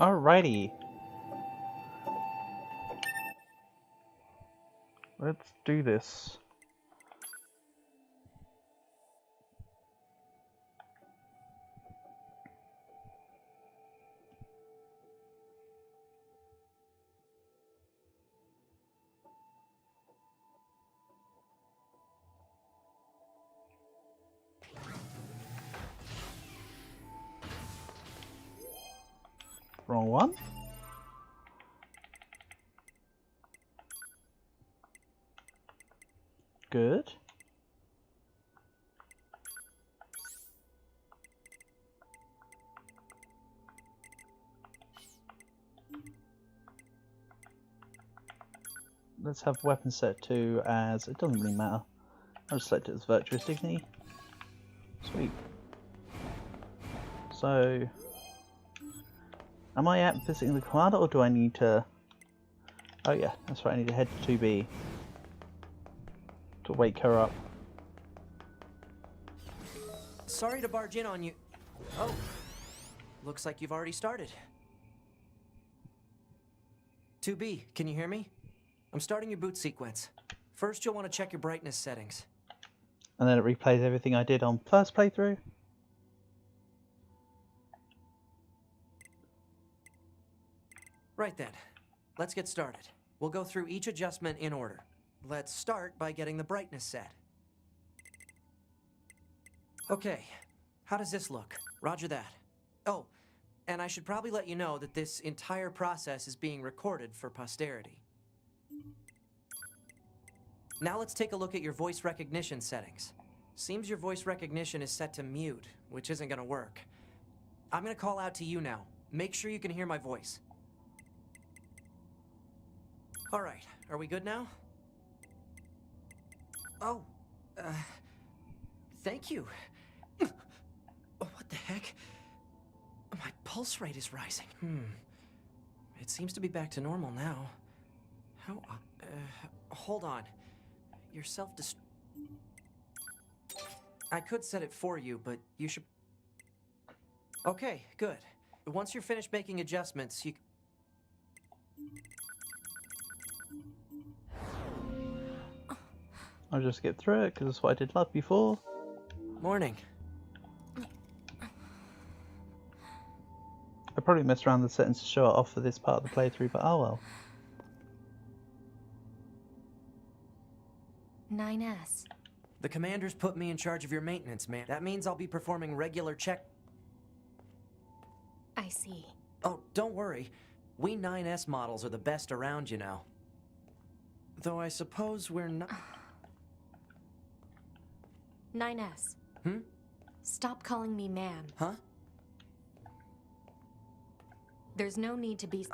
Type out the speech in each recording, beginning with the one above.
Alrighty. Let's do this. Wrong one. Good. Let's have weapon set 2 as, it doesn't really matter. I'll just select it as Virtuous Dignity. Sweet. So, am I out visiting the commander or do I need to... Oh yeah, that's right, I need to head to 2B to wake her up. Sorry to barge in on you. Oh, looks like you've already started. 2B, can you hear me? I'm starting your boot sequence. First, you'll want to check your brightness settings. And then it replays everything I did on first playthrough. Right then, let's get started. We'll go through each adjustment in order. Let's start by getting the brightness set. Okay, how does this look? Roger that. Oh, and I should probably let you know that this entire process is being recorded for posterity. Now let's take a look at your voice recognition settings. Seems your voice recognition is set to mute, which isn't gonna work. I'm gonna call out to you now. Make sure you can hear my voice. Alright, are we good now? Oh, thank you. Oh, what the heck? My pulse rate is rising. It seems to be back to normal now. How, hold on. Your self-dest... I could set it for you, but you should... Okay, good. Once you're finished making adjustments, you... I'll just skip through it because that's what I did love before. Morning. I probably messed around the settings to show it off for this part of the playthrough, but oh well. 9S. The commander's put me in charge of your maintenance, man. That means I'll be performing regular check... I see. Oh, don't worry. We 9S models are the best around, you know. Though I suppose we're not... 9S. Stop calling me ma'am. Huh? There's no need to be...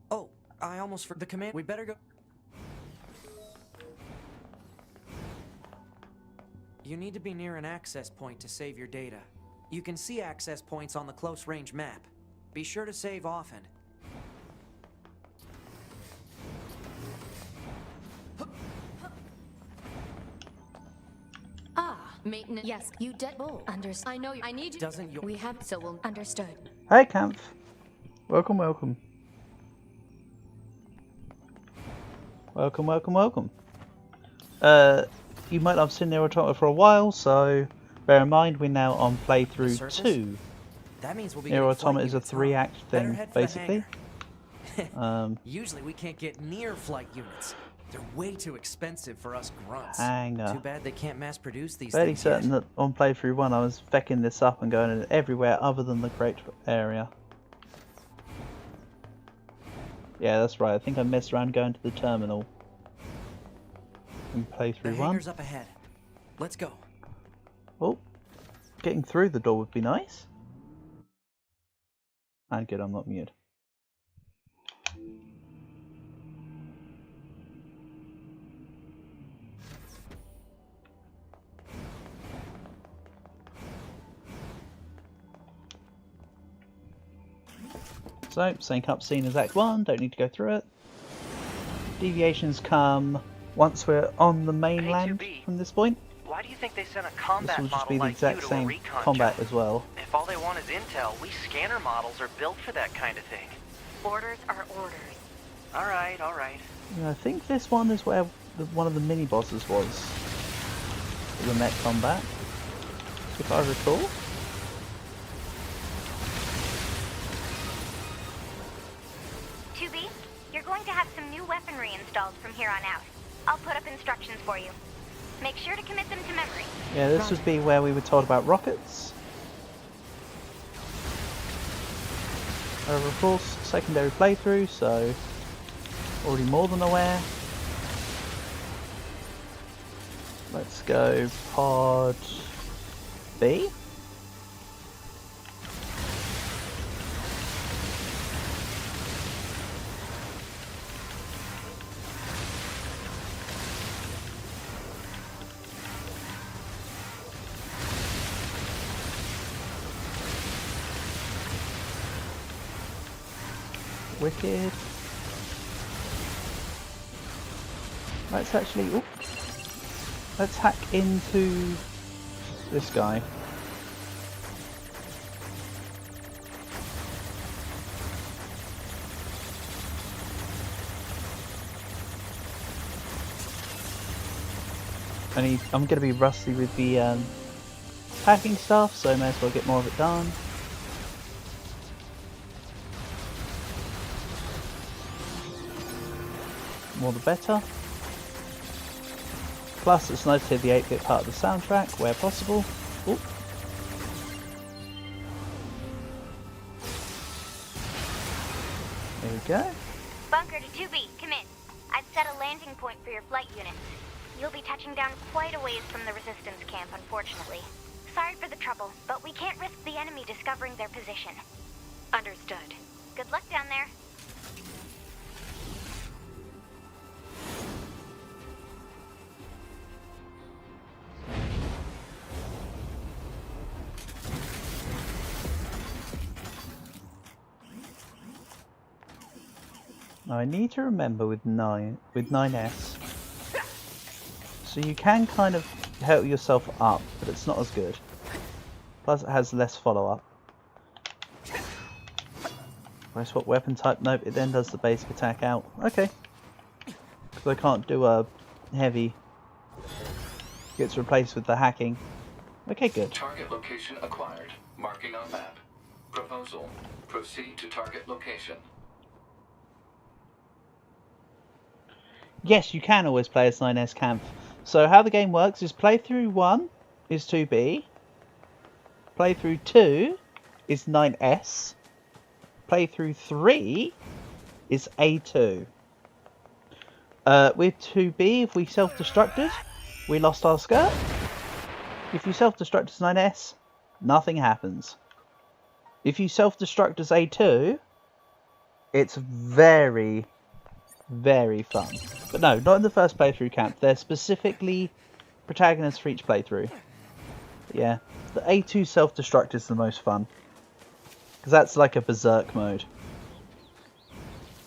Oh, I almost forgot the command. We better go... You need to be near an access point to save your data. You can see access points on the close range map. Be sure to save often. Maintenance. Yes, you dead bull. I know you. I need you. Doesn't you... We have... So we'll... Understood. Hi, Kampf. Welcome, welcome. Welcome, welcome, welcome. You might have seen NieR Automata for a while, so bear in mind we're now on playthrough 2. That means we'll be NieR Automata is a 3-act thing, basically. Usually we can't get NieR flight units. They're way too expensive for us grunts. Hangar. Too bad they can't mass produce these Fairly things certain yet. that on playthrough 1 I was fecking this up and going in everywhere other than the great area. Yeah, that's right. I think I messed around going to the terminal in The playthrough 1. hangar's up ahead. Let's go. Oh, getting through the door would be nice. And good, I'm not muted. So, same cutscene as Act 1, don't need to go through it. Deviations come once we're on the mainland from this point. Why do you think they sent a This combat will just model be the like you exact to a same recon combat job? as well. If all they want is intel, we scanner models are built for that kind of thing. Orders are orders. Alright, alright. Yeah, I think this one is where one of the mini bosses was. The mech combat, if I recall. You're going to have some new weaponry installed from here on out. I'll put up instructions for you. Make sure to commit them to memory. Yeah, this would be where we were told about rockets. Of course, secondary playthrough, so already more than aware. Let's go pod B. Wicked. Let's actually, let's hack into this guy. I'm going to be rusty with the hacking stuff, so I may as well get more of it done. More the better. Plus, it's nice to hear the 8-bit part of the soundtrack where possible. Ooh. There we go. Bunker to 2B, come in. I've set a landing point for your flight units. You'll be touching down quite a ways from the resistance camp, unfortunately. Sorry for the trouble, but we can't risk the enemy discovering their position. Understood. Good luck down there. Now I need to remember with 9S, so you can kind of help yourself up, but it's not as good. Plus it has less follow-up. I swap weapon type, nope, it then does the basic attack out. Okay. Because I can't do a heavy. Gets replaced with the hacking. Okay, good. Target location acquired. Marking on map. Proposal. Proceed to target location. Yes, you can always play as 9S Camp. So how the game works is playthrough 1 is 2B, playthrough 2 is 9S, playthrough 3 is A2. With 2B, if we self-destructed, we lost our skirt. If you self-destruct as 9S, nothing happens. If you self-destruct as A2, it's very fun. But no, not in the first playthrough camp. They're specifically protagonists for each playthrough. But yeah, the A2 self-destruct is the most fun. Because that's like a berserk mode.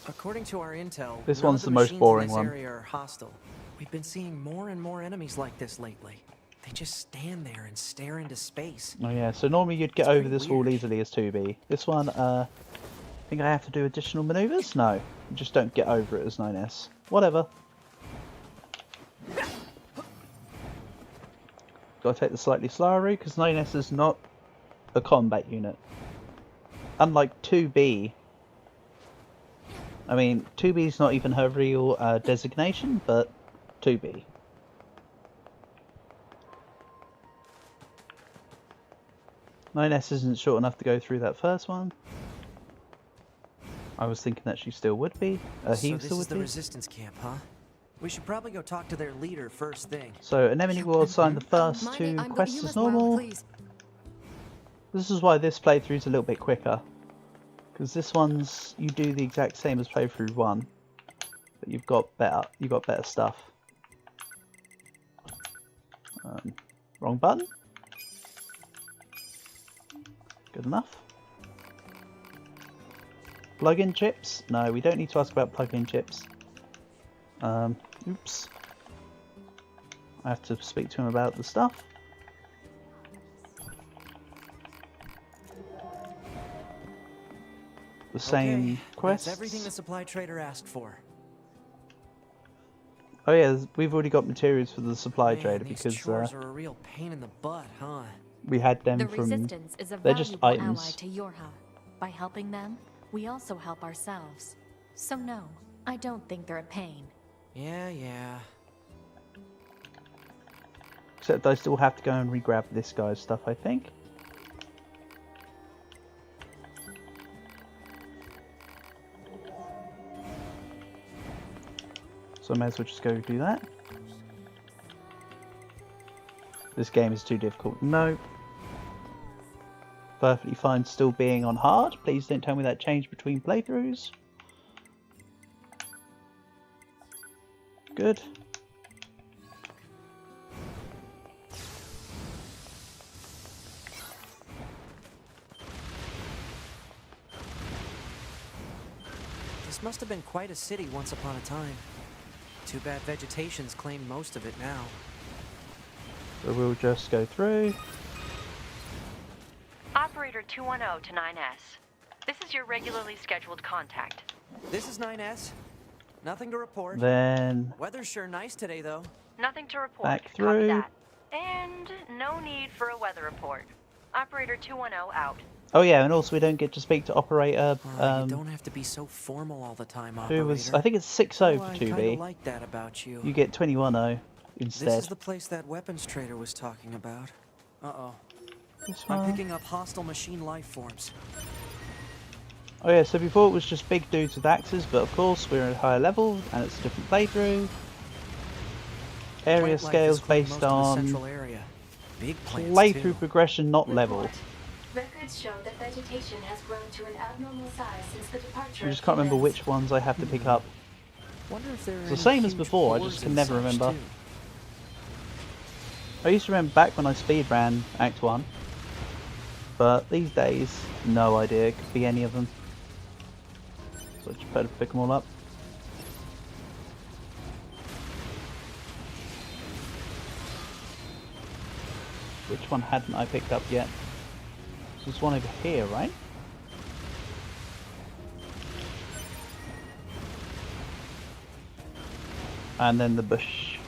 According to our intel, This none one's of the most machines boring in this one. area are hostile. We've been seeing more and more enemies like this lately. They just stand there and stare into space. Oh yeah, so normally you'd get It's over pretty this wall weird. easily as 2B. This one, I think I have to do additional maneuvers? No, you just don't get over it as 9S. Whatever. Gotta take the slightly slower route, because 9S is not a combat unit. Unlike 2B. I mean, 2B is not even her real designation, but 2B. Nine S isn't short enough to go through that first one. I was thinking that she still would be. So He this still is would the be. resistance camp, huh? We should probably go talk to their leader first thing. So an enemy will assign the first Mind two me, quests you as must- normal. Please. This is why this playthrough is a little bit quicker. Because this one's, you do the exact same as playthrough 1. But you've got better stuff. Wrong button. Good enough. Plug-in chips? No, we don't need to ask about plug-in chips. Oops. I have to speak to him about the stuff. The same quests. That's everything the supply trader asked for. Oh yeah, we've already got materials for the supply Man, trader these because chores are a real pain in the butt, huh? we had them The from. Resistance is a They're just valuable ally items. to Yorha. By helping them, we also help ourselves. So no, I don't think they're a pain. Yeah. Except I still have to go and re-grab this guy's stuff, I think. So I may as well just go do that. This game is too difficult. No. Perfectly fine still being on hard. Please don't tell me that changed between playthroughs. Good. This must have been quite a city once upon a time. Too bad vegetation's claimed most of it now. So we'll just go through. Operator 210 to 9S. This is your regularly scheduled contact. This is 9S. Nothing to report. Then Weather's sure nice today, though. Nothing to report. back Copy through. that. And no need for a weather report. Operator 210 out. Oh yeah, and also we don't get to speak to operator. You don't have to be so formal all the time, operator. Who was? I think it's 6-0 for I 2B. kinda like that about you. You get 21-0 instead. This is the place that weapons trader was talking about. Uh-oh. This I'm one. picking up hostile machine life forms. Oh yeah, so before it was just big dudes with axes, but of course we're at a higher level and it's a different playthrough. Area Plant life scales has claimed based most of the on central area. Big plants, playthrough too. progression, not level. Records show that vegetation has grown to an abnormal size since the departure I of just can't remember humans. which ones I have to pick up. Wonder if there are It's the any same as huge before, I boars just can and never such, remember. too. I used to remember back when I speedran Act 1, but these days, no idea, it could be any of them. So I just better pick them all up. Which one hadn't I picked up yet? There's one over here, right? And then the bush.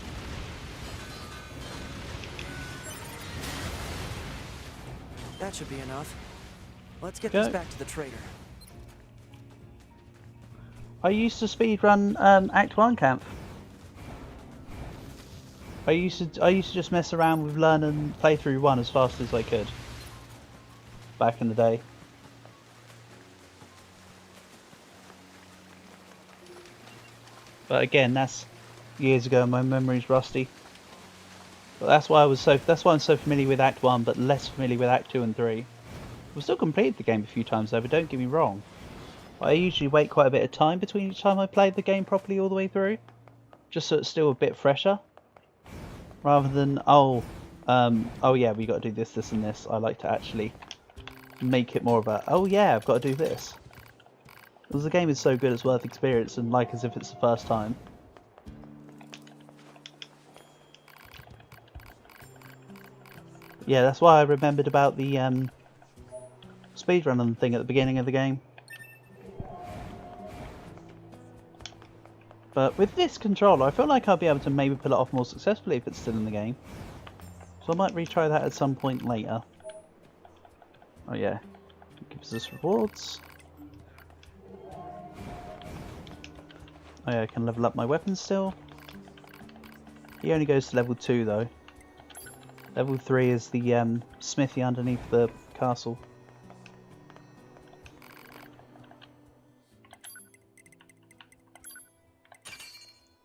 That should be enough. Let's get Go. this back to the trader. I used to speedrun Act 1 camp. I used to just mess around with learning playthrough 1 as fast as I could. Back in the day. But again, that's years ago and my memory's rusty. But that's why I'm so familiar with Act 1 but less familiar with Act 2 and 3. I've still completed the game a few times though, but don't get me wrong. I usually wait quite a bit of time between each time I play the game properly all the way through. Just so it's still a bit fresher. Rather than, oh yeah, we got to do this, this and this. I like to actually make it more of a, oh yeah, I've got to do this. Because the game is so good it's worth experience and like as if it's the first time. Yeah, that's why I remembered about the speedrunning thing at the beginning of the game. But with this controller, I feel like I'll be able to maybe pull it off more successfully if it's still in the game. So I might retry that at some point later. Oh yeah, it gives us rewards. Oh yeah, I can level up my weapons still. He only goes to level 2 though. Level 3 is the smithy underneath the castle.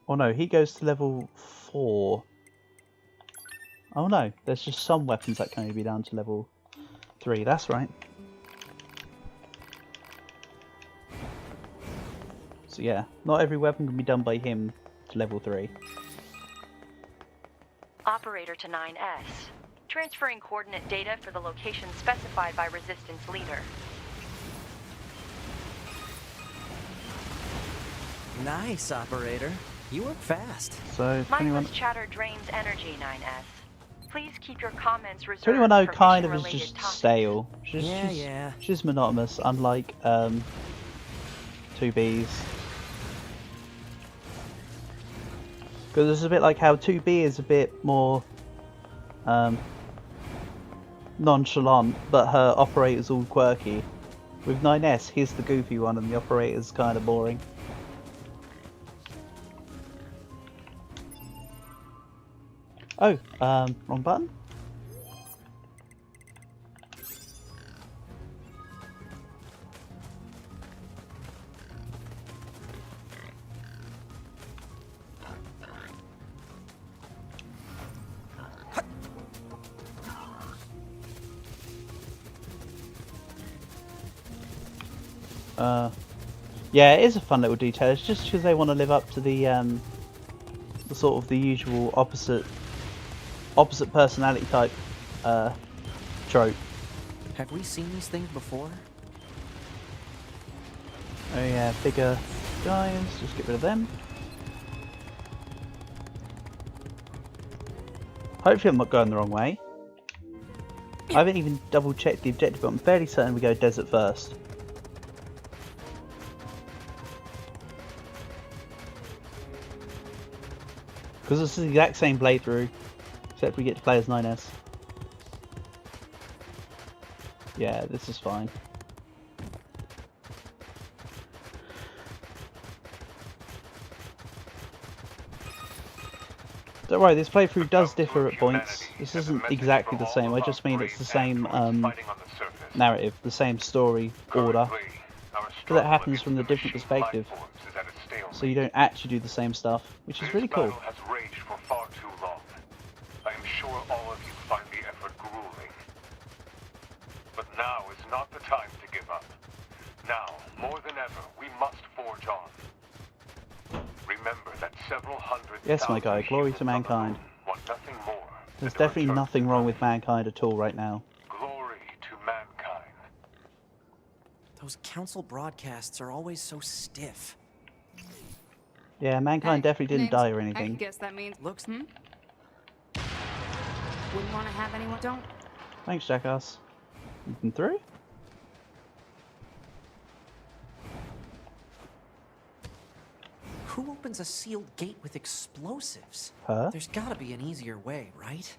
Oh no, he goes to level 4. Oh no, there's just some weapons that can only be down to level 3, that's right. So yeah, not every weapon can be done by him to level 3. Operator to 9S. Transferring coordinate data for the location specified by Resistance leader. Nice, operator. You work fast. So 21. Mindless chatter drains energy, 9S. Please keep your comments reserved 21.0 for kind of is mission-related just topics. stale. Yeah. She's monotonous, unlike 2Bs. Because it's a bit like how 2B is a bit more nonchalant, but her operator's all quirky. With 9S, he's the goofy one and the operator's kind of boring. Oh, wrong button? Yeah, it is a fun little detail. It's just because they want to live up to the sort of the usual opposite personality type trope. Have we seen these things before? Oh yeah, bigger guys. Just get rid of them. Hopefully I'm not going the wrong way. I haven't even double checked the objective, but I'm fairly certain we go desert first. Because this is the exact same playthrough, except we get to play as 9S. Yeah, this is fine. Don't worry, this playthrough does differ at points. This isn't exactly the same, I just mean it's the same narrative, the same story order. But that happens from the different perspective, so you don't actually do the same stuff, which is really cool. Has raged for far too long. I am sure all of you find the effort grueling. But now is not the time to give up. Now, more than ever, we must forge on. Remember that several hundred Yes, my guy, glory to mankind. want nothing more. There's definitely nothing wrong with mankind at all right now. Glory to mankind. Those council broadcasts are always so stiff. Yeah, mankind definitely didn't die or anything. I guess that means Looks. wouldn't want to have anyone. Don't. Thanks, Jackass. You been through? Who opens a sealed gate with explosives? Huh? There's gotta be an easier way, right?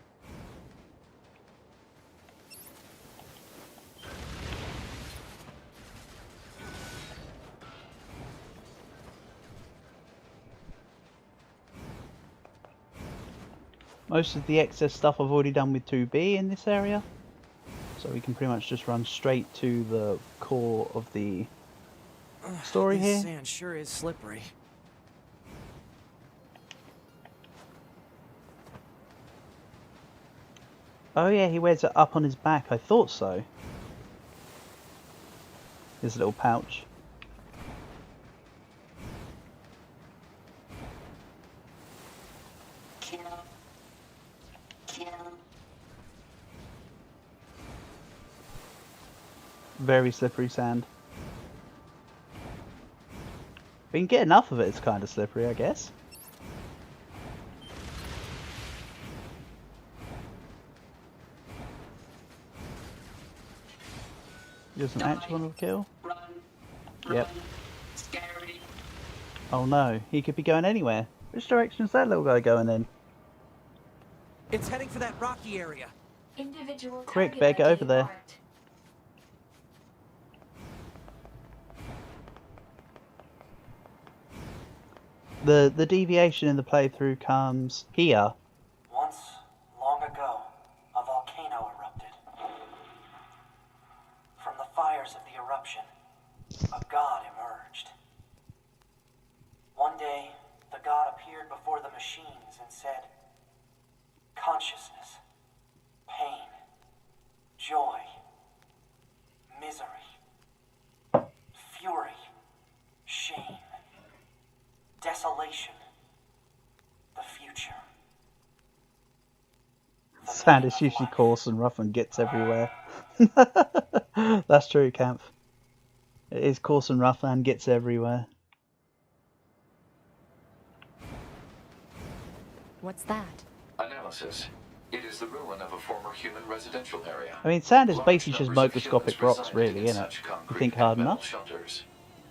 Most of the excess stuff I've already done with 2B in this area. So we can pretty much just run straight to the core of the story This here. sand sure is slippery. Oh yeah, he wears it up on his back. I thought so. His little pouch. Very slippery sand. If we can get enough of it, it's kind of slippery, I guess. He doesn't actually want to kill? Yep. Oh no, he could be going anywhere. Which direction is that little guy going in? It's heading for that rocky area. Individual Quick, target better get ID over there. marked. The deviation in the playthrough comes here. Once, long ago, a volcano erupted. From the fires of the eruption, a god emerged. One day, the god appeared before the machines and said, "Consciousness, pain, joy, misery, fury, shame, desolation, the future." The Sand meaning is of usually life. coarse and rough and gets everywhere. That's true, Camp. It is coarse and rough and gets everywhere. What's that? Analysis. It is the ruin of a former human residential area. I mean, sand is Large basically just numbers of microscopic humans rocks, resided really, in isn't it? such You concrete think and hard metal enough? shelters.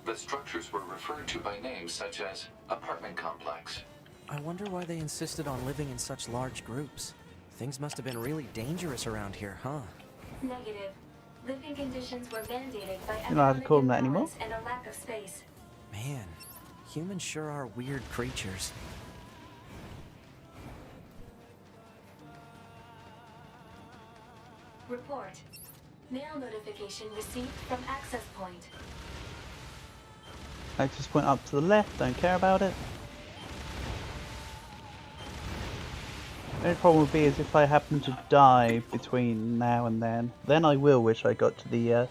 The structures were referred to by names such as apartment complex. I wonder why they insisted on living in such large groups. Things must have been really dangerous around here, huh? Negative. Living conditions were mandated by You're not allowed to economic call them that anymore. imbalance and a lack of space. Man, humans sure are weird creatures. Report. Mail notification received from access point. Access point up to the left, don't care about it. The only problem would be is if I happen to die between now and then I will wish I got to the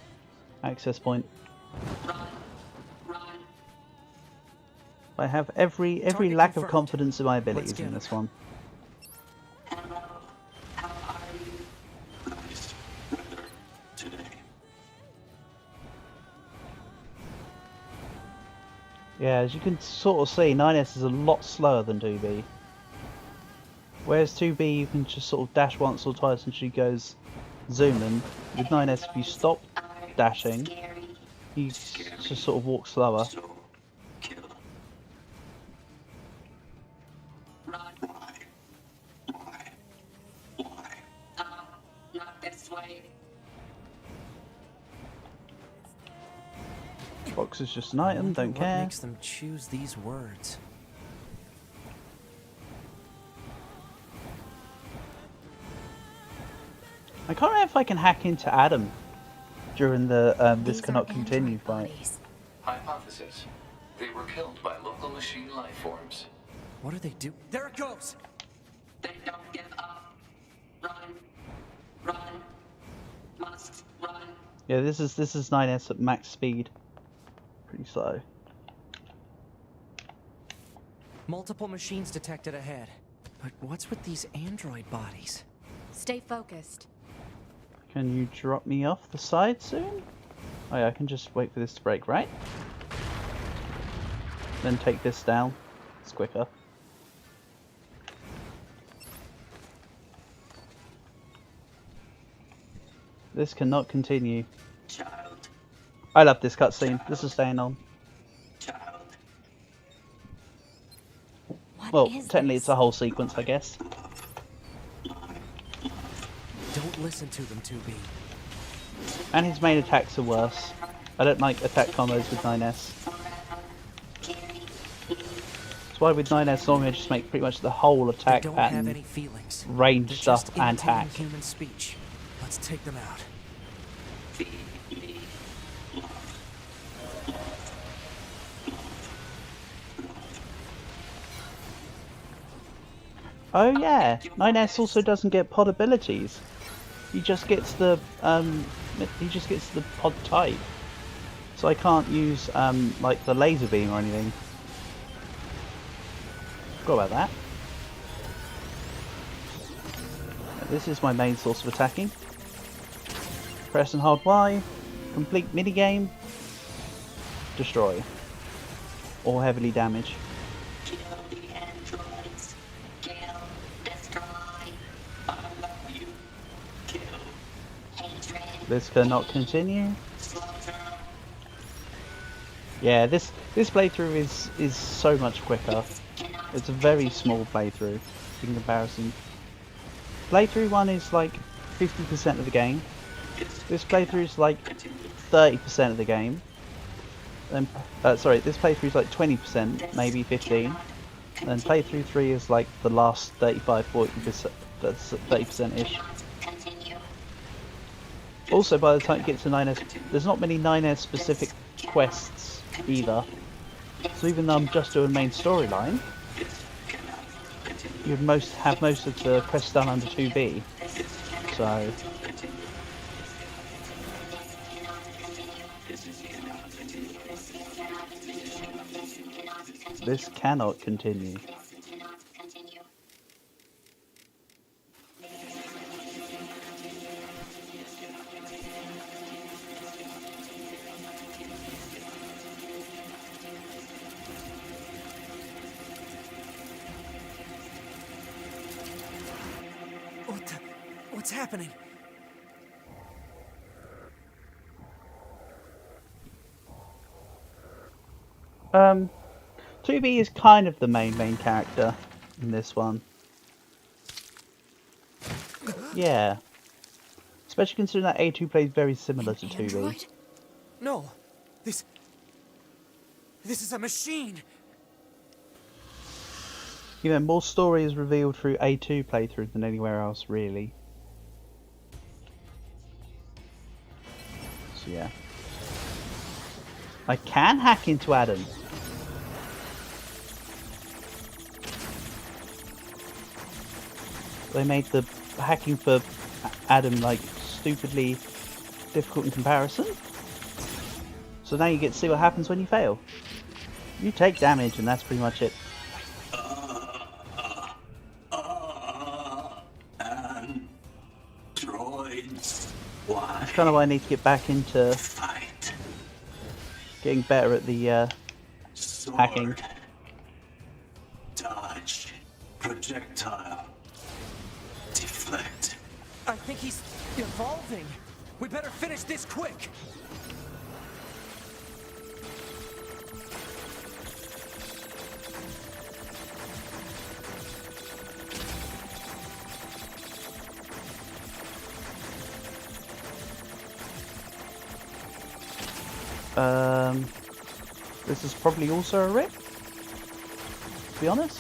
access point. I have every Target lack confirmed. of confidence in my Let's abilities get in him. this one. Yeah, as you can sort of see, 9S is a lot slower than 2B. Whereas 2B you can just sort of dash once or twice and she goes zooming. With 9S if you stop dashing, you just sort of walk slower. Box is just an I item, wonder don't what care. makes them choose these words. I can't remember if I can hack into Adam during the this These cannot are continue android fight. bodies. Hypothesis. They were killed by local machine life forms. What do they do? There it goes! They don't give up. Run. Run. Must run. Yeah, this is 9S at max speed. Pretty slow. Multiple machines detected ahead. But what's with these android bodies? Stay focused. Can you drop me off the side soon? Oh yeah, I can just wait for this to break, right? Then take this down. It's quicker. This cannot continue. Child. I love this cutscene. This is staying on. Child. What Well, is technically this? it's a whole sequence, I guess. Don't listen to them, 2B. And his main attacks are worse. I don't like attack combos with 9S. That's why with 9S normally I just make pretty much the whole They attack don't have pattern any feelings. range They're stuff just and imitating hack. human speech. Let's take them out. Oh yeah, 9S also doesn't get pod abilities. He just gets the pod type. So I can't use like the laser beam or anything. Forgot about that. This is my main source of attacking. Press and hold Y, complete minigame, destroy, or heavily damage. Kill the androids. Kill. Destroy. I love you. Kill. Hatred. This cannot continue. Slaughter. Yeah, this playthrough is so much quicker. It's a very small playthrough in comparison. Playthrough 1 is like 50% of the game. This playthrough is like 30% of the game. Then, sorry, this playthrough is like 20%, maybe 15. And then playthrough 3 is like the last 35-40%, that's 30%-ish. Also, by the time you get to 9S, there's not many 9S specific quests either. So even though I'm just doing main storyline, you'd have most of the quests done under 2B. So this cannot continue. What's happening? 2B is kind of the main character in this one. Yeah. Especially considering that A2 plays very similar to 2B. Android? No. This is a machine. You know, more story is revealed through A2 playthrough than anywhere else, really. So yeah. I can hack into Adam. They made the hacking for Adam like stupidly difficult in comparison. So now you get to see what happens when you fail. You take damage and that's pretty much it. Androids. That's kind of why I need to get back into Fight. getting better at the hacking. Dodge. Projectile. Deflect. I think he's evolving. We better finish this quick. This is probably also a rip, to be honest.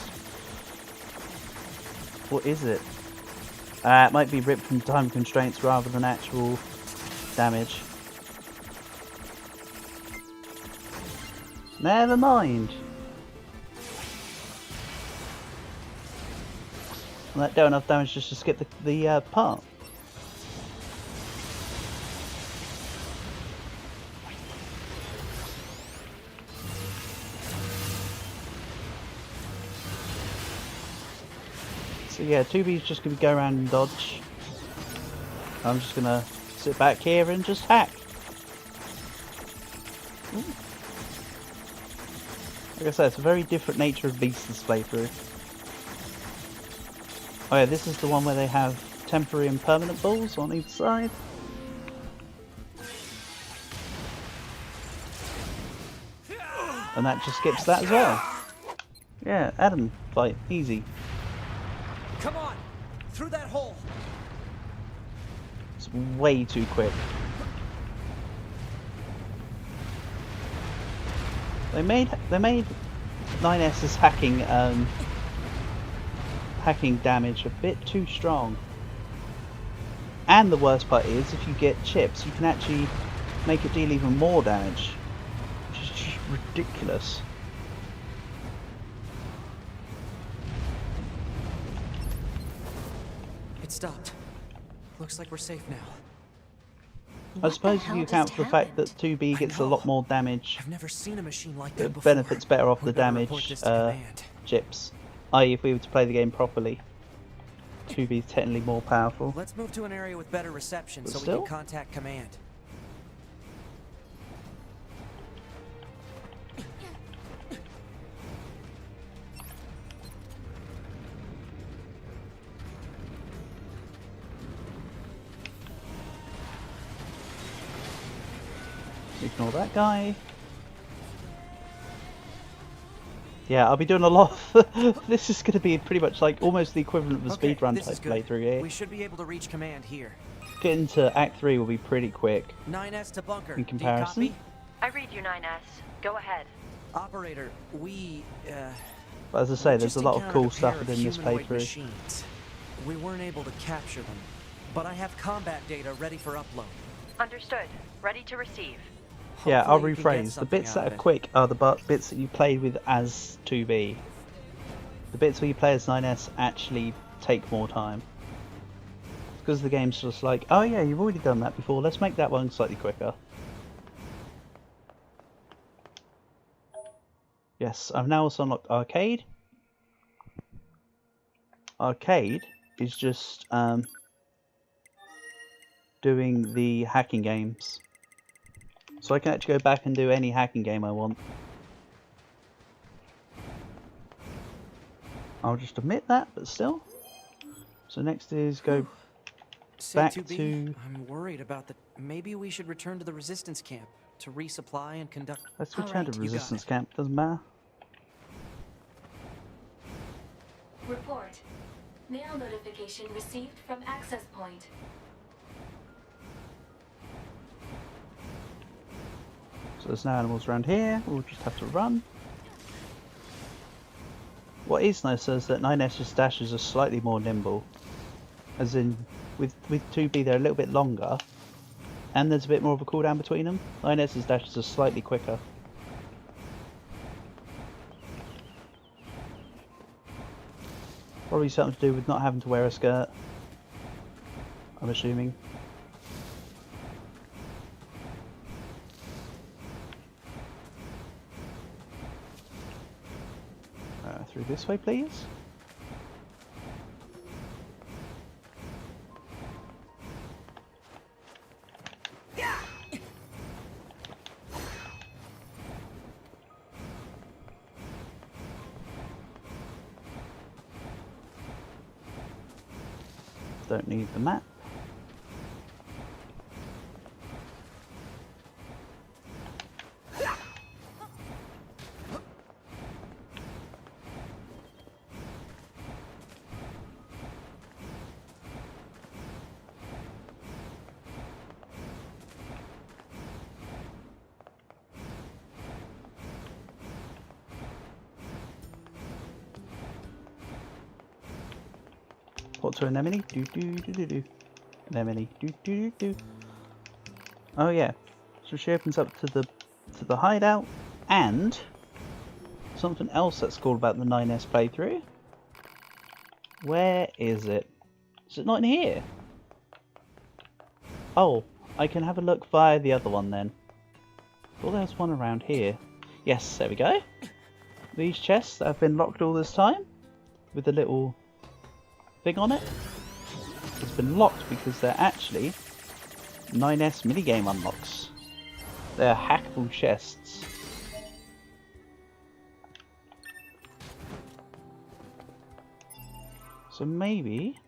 What is it? It might be ripped from time constraints rather than actual damage. Never mind. And that dealt enough damage just to skip the part. So yeah, 2B's just going to go around and dodge. I'm just going to sit back here and just hack. Ooh. Like I said, it's a very different nature of beast this playthrough. Oh yeah, this is the one where they have temporary and permanent balls on each side. And that just skips that as well. Yeah, Adam fight, easy. Come on, through that hole. It's way too quick. They made NieR's hacking hacking damage a bit too strong. And the worst part is, if you get chips, you can actually make it deal even more damage, which is just ridiculous. It stopped. Looks like we're safe now. I suppose if you account for the fact that 2B gets a lot more damage, I've never seen a machine like that it before. benefits better off the damage chips. I.e. if we were to play the game properly, 2B is technically more powerful. Let's move to an area with better reception But so we still? can contact command. Ignore that guy. Yeah, I'll be doing a lot of this is going to be pretty much like almost the equivalent of a speedrun type playthrough here. We should be able to reach command here. Getting to Act 3 will be pretty quick 9S to bunker. in comparison. Do you copy? I read you, 9S. Go ahead. Operator, we But as I say, there's just a lot of encountered cool a stuff pair of within this humanoid playthrough. machines. We weren't able to capture them, but I have combat data ready for upload. Understood. Ready to receive. Yeah, I'll Hopefully you can get rephrase. The something bits out that of are it. quick are the bits that you played with as 2B. The bits where you play as 9S actually take more time. Because the game's just like, oh yeah, you've already done that before, let's make that one slightly quicker. Yes, I've now also unlocked Arcade. Arcade is just doing the hacking games. So I can actually go back and do any hacking game I want. I'll just admit that, but still. So next is go Say back 2B, to... I'm worried about the... Maybe we should return to the resistance camp to resupply and conduct... Let's return to Alright, resistance camp, doesn't matter. Report. Mail notification received from access point. So there's no animals around here, we'll just have to run. What is nice is that 9S's dashes are slightly more nimble. As in, with 2B they're a little bit longer, and there's a bit more of a cooldown between them. 9S's dashes are slightly quicker. Probably something to do with not having to wear a skirt, I'm assuming. Through this way, please. Don't need the map. Port to anemone. Do do do do do. Anemone. Do do do do. Oh yeah. So she opens up to the hideout and something else that's cool about the 9S playthrough. Where is it? Is it not in here? Oh, I can have a look via the other one then. Well, there's one around here. Yes, there we go. These chests that have been locked all this time with a little thing on it. It's been locked because they're actually 9S minigame unlocks. They're hackable chests. So maybe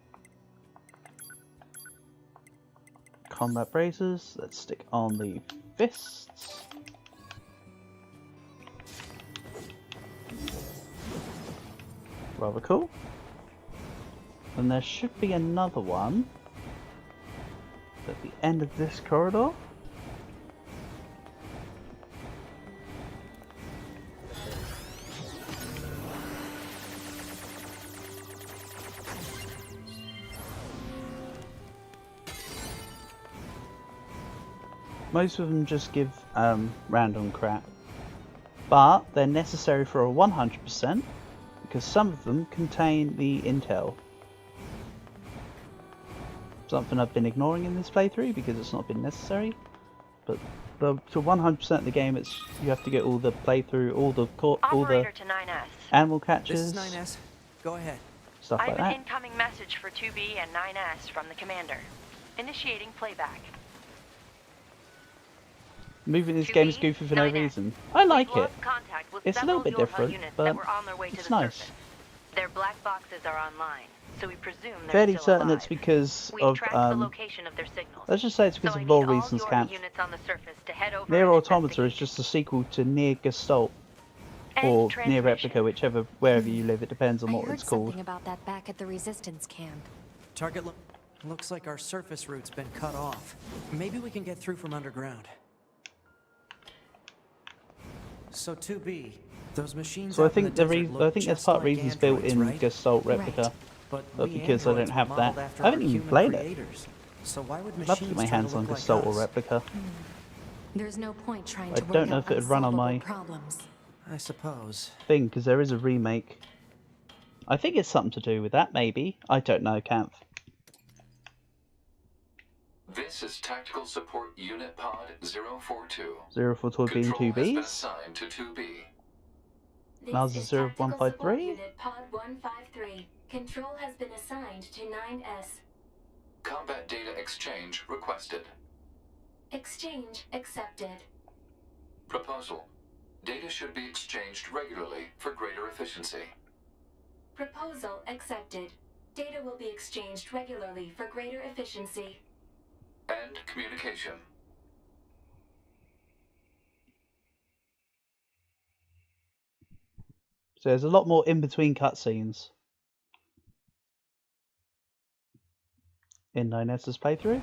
combat braces. Let's stick on the fists. Rather cool. And there should be another one at the end of this corridor. Most of them just give random crap, but they're necessary for a 100% because some of them contain the intel. Something I've been ignoring in this playthrough because it's not been necessary, but to 100% of the game, it's you have to get all the playthrough, all the Operator to 9S. animal catches. This is 9S. Go ahead. Stuff I like have an that. incoming message for 2B and 9S from the commander. Initiating playback. Moving this game is goofy for no reason. I like it. It's a little bit different, but it's nice. Their black boxes are online, so we presume they're Fairly still certain alive. it's because We've of tracked the location of their signals. let's just say it's because So I of need lore all reasons, your Camp. units on the surface to head over NieR and Automata is investigate. just a sequel to NieR Gestalt, End or NieR transmission. Replica, whichever, wherever you live. It depends on I what heard it's called. something about that back at the resistance camp. Target looks like our surface route's been cut off. Maybe we can get through from underground. So 2B, those machines. So I out in think the the desert look I think there's just part of like reasons built androids, in right? Gestalt Replica, Right. but we because I don't androids have were that, modeled after I haven't our even human played it. creators. So why would I'd love to get machines my try hands to on look like Gestalt or us? Replica. There's no point trying I to don't work know out if it'd run on unsolvable my problems. I suppose. Thing, because there is a remake. I think it's something to do with that, maybe. I don't know, Camp. This is Tactical Support Unit Pod 042. 042 being Control has been 2Bs. assigned to 2B. Now's the This is Tactical Support 0153. Unit Pod 153. Control has been assigned to 9S. Combat data exchange requested. Exchange accepted. Proposal. Data should be exchanged regularly for greater efficiency. Proposal accepted. Data will be exchanged regularly for greater efficiency. End communication. So there's a lot more in between cutscenes in NieR's playthrough.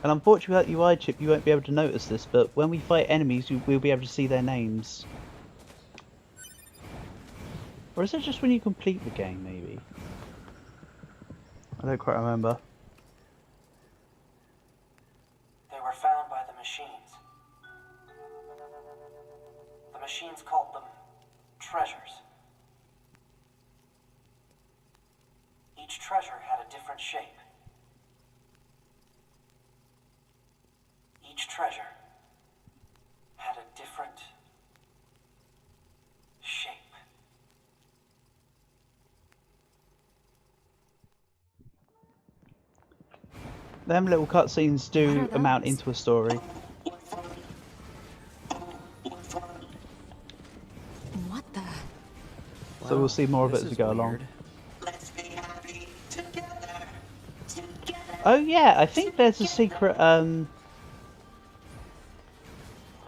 And unfortunately without UI chip you won't be able to notice this, but when we fight enemies we'll be able to see their names. Or is it just when you complete the game maybe? I don't quite remember. They were found by the machines. The machines called them treasures. Each treasure had a different shape. Each treasure had a different shape. Them little cutscenes do amount into a story. What the? So we'll see more of it as we go along. Oh yeah, I think there's a secret I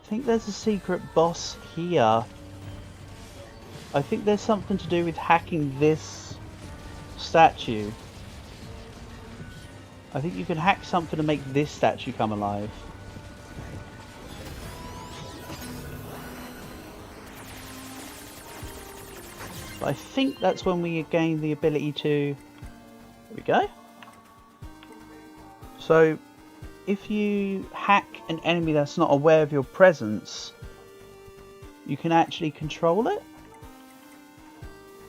think there's a secret boss here. I think there's something to do with hacking this statue. I think you can hack something to make this statue come alive. But I think that's when we gain the ability to... There we go. So, if you hack an enemy that's not aware of your presence, you can actually control it.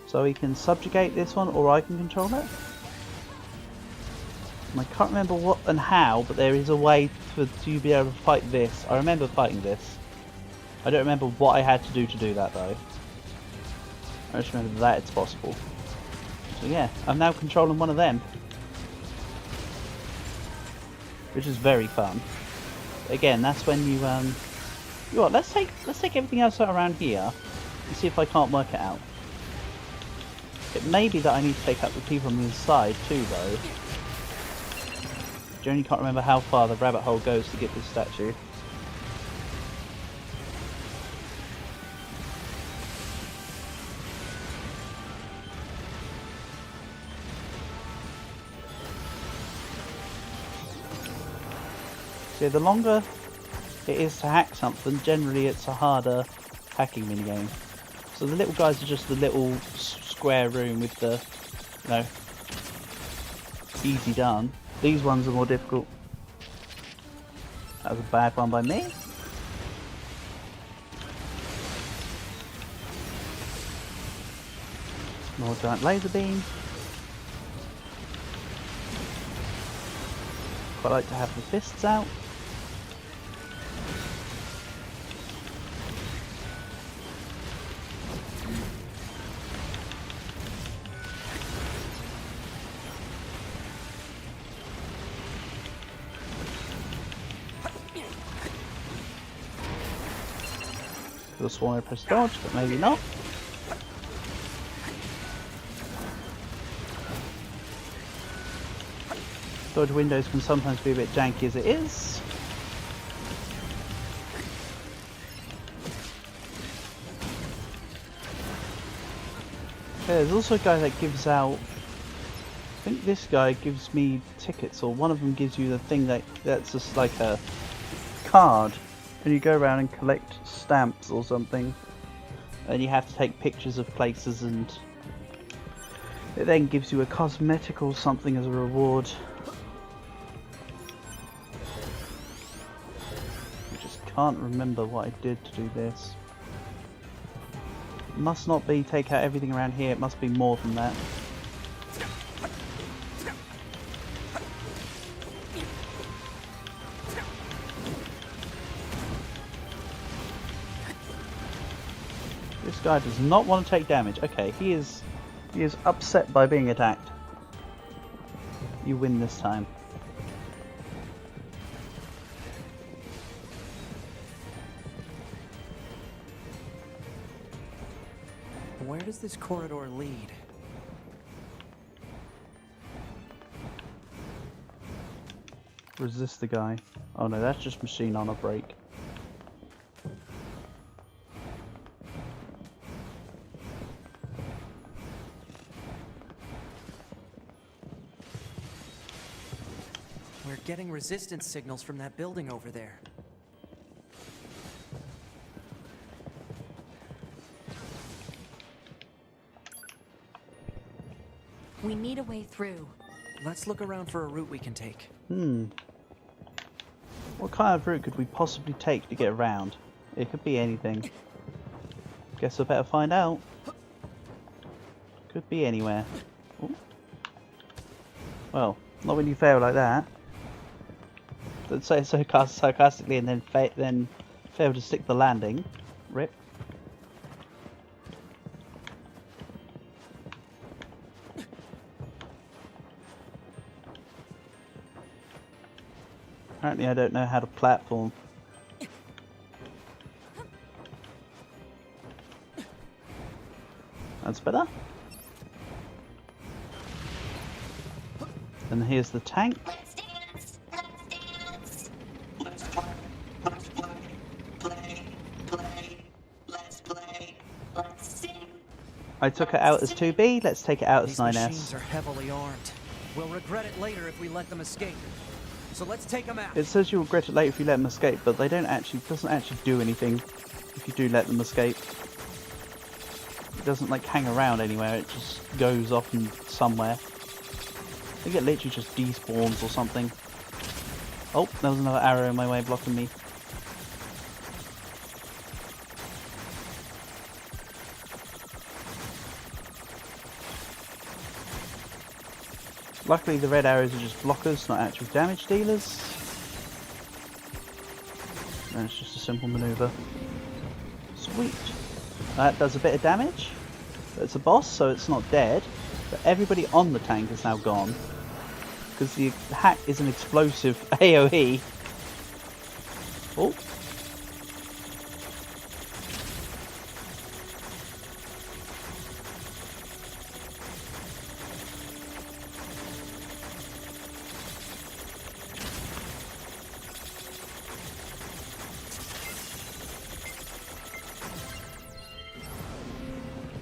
So we can subjugate this one, or I can control it. And I can't remember what and how, but there is a way to be able to fight this. I remember fighting this. I don't remember what I had to do that though. I just remember that it's possible. So yeah, I'm now controlling one of them. Which is very fun. Again, that's when you you know what, let's take everything else around here and see if I can't work it out. It may be that I need to take out the people on the inside too though. I only can't remember how far the rabbit hole goes to get this statue. So the longer it is to hack something, generally it's a harder hacking minigame. So the little guys are just the little square room with the, you know, easy done. These ones are more difficult. That was a bad one by me. More giant laser beam. Quite like to have the fists out. Could have sworn I pressed dodge, but maybe not. Dodge windows can sometimes be a bit janky as it is. Okay, there's also a guy that gives out... I think this guy gives me tickets, or one of them gives you the thing that's just like a card. And you go around and collect stamps or something. And you have to take pictures of places, and it then gives you a cosmetic or something as a reward. I just can't remember what I did to do this. It must not be take out everything around here, it must be more than that. This guy does not want to take damage. Okay, he is upset by being attacked. You win this time. Where does this corridor lead? Resist the guy. Oh no, that's just machine on a break. We're getting resistance signals from that building over there. We need a way through. Let's look around for a route we can take. What kind of route could we possibly take to get around? It could be anything. Guess I better find out. Could be anywhere. Ooh. Well, not when you fail like that. Don't say it so sarcastically and then fail to stick the landing. Rip. Apparently I don't know how to platform. That's better. And here's the tank. Let's dance. Let's dance. Let's play. Let's play. Play. Let's play. Let's sing. I took it out as 2B. Let's take it out as These 9S. machines are heavily armed. We'll regret it later if we let them escape. So let's take them out. It says you'll regret it later if you let them escape, but they don't actually. It doesn't actually do anything if you do let them escape. It doesn't like hang around anywhere. It just goes off and somewhere. I think it literally just despawns or something. Oh, there was another arrow in my way blocking me. Luckily the red arrows are just blockers, not actual damage dealers. And it's just a simple maneuver. Sweet. That does a bit of damage. It's a boss, so it's not dead. But everybody on the tank is now gone. Because the hack is an explosive AoE. Oh.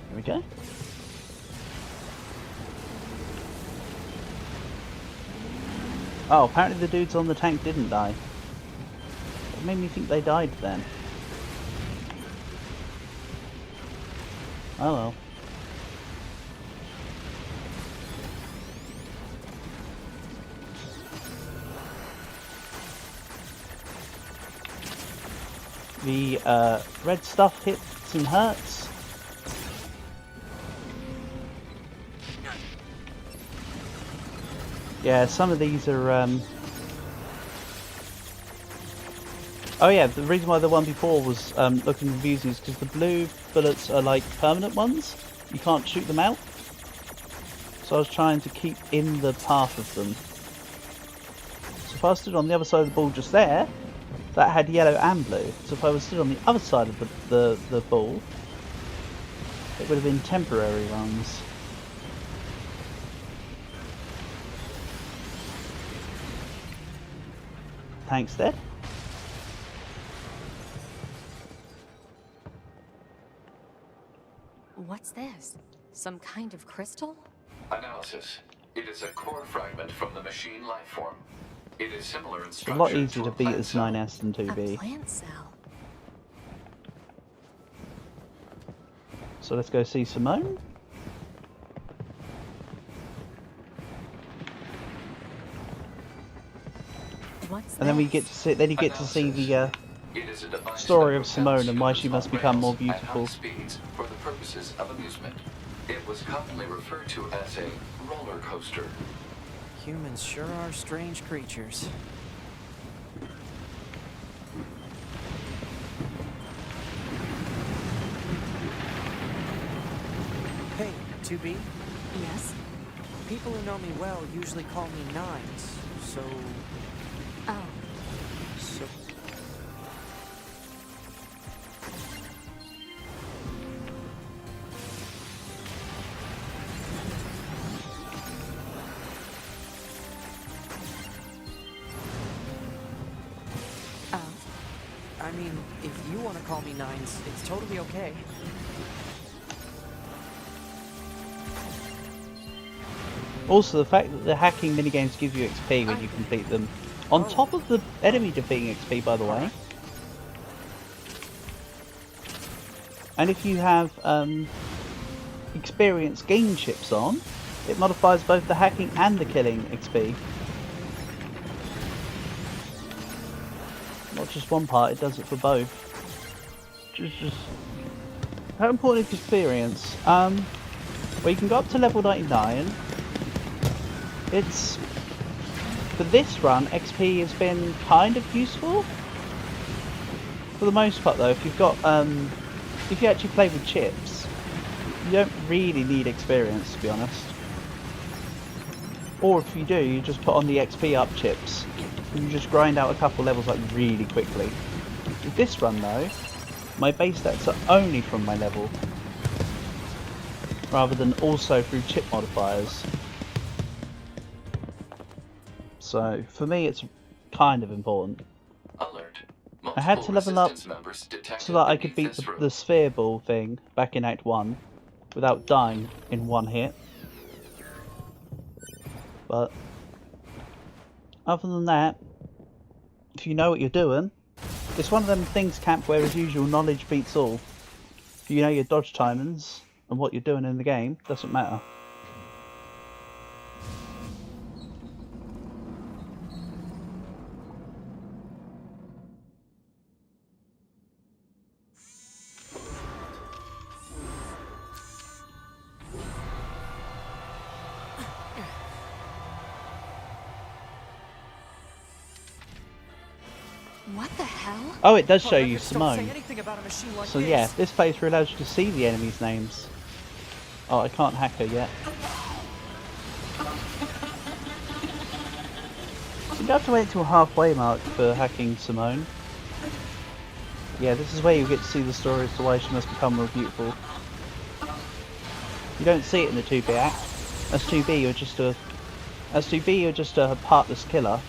There we go. Oh, apparently the dudes on the tank didn't die. It made me think they died then. Oh well. The red stuff hits and hurts. Yeah, some of these are oh yeah, the reason why the one before was looking confusing is because the blue bullets are like permanent ones. You can't shoot them out. So I was trying to keep in the path of them. So if I stood on the other side of the ball just there, that had yellow and blue. So if I was stood on the other side of the ball, it would have been temporary ones. Tank's dead. What's this? Some kind of crystal? Analysis. It is a core fragment from the machine life form. It is similar in A structure lot easier to a beat plant as cell. 9S than 2B. A plant cell. So let's go see Simone. What's And then we this? get to see. Then you get to see the It is a device story that of Simone and why she propels must become more humans on beautiful. high speeds for the purposes of amusement. It was commonly referred to as a roller coaster. Humans sure are strange creatures. Hey, 2B? Yes? People who know me well usually call me Nines, so... Oh. So... I mean, if you want to call me Nines, it's totally okay. Also, the fact that the hacking minigames give you XP when you complete them, on top of the enemy defeating XP, by the way. And if you have experience gain chips on, it modifies both the hacking and the killing XP. Not just one part, it does it for both. Just how important is experience? Well, you can go up to level 99. It's for this run, XP has been kind of useful for the most part. Though, if you've got if you actually play with chips, you don't really need experience, to be honest. Or if you do, you just put on the XP up chips and you just grind out a couple levels like really quickly. With this run though, my base stats are only from my level, rather than also through chip modifiers. So for me it's kind of important. Alert. I had to level up so that I could beat the sphere ball thing back in Act 1 without dying in one hit. But other than that, if you know what you're doing, it's one of them things, Camp, where as usual knowledge beats all. If you know your dodge timings and what you're doing in the game, doesn't matter. What the hell? Oh, it does show you Records don't say Simone. anything about a machine like So this. yeah, this playthrough allows you to see the enemies' names. Oh, I can't hack her yet. You have to wait till halfway mark for hacking Simone. Yeah, this is where you get to see the story as to why she must become more beautiful. You don't see it in the 2B act. As 2B, you're just a heartless killer.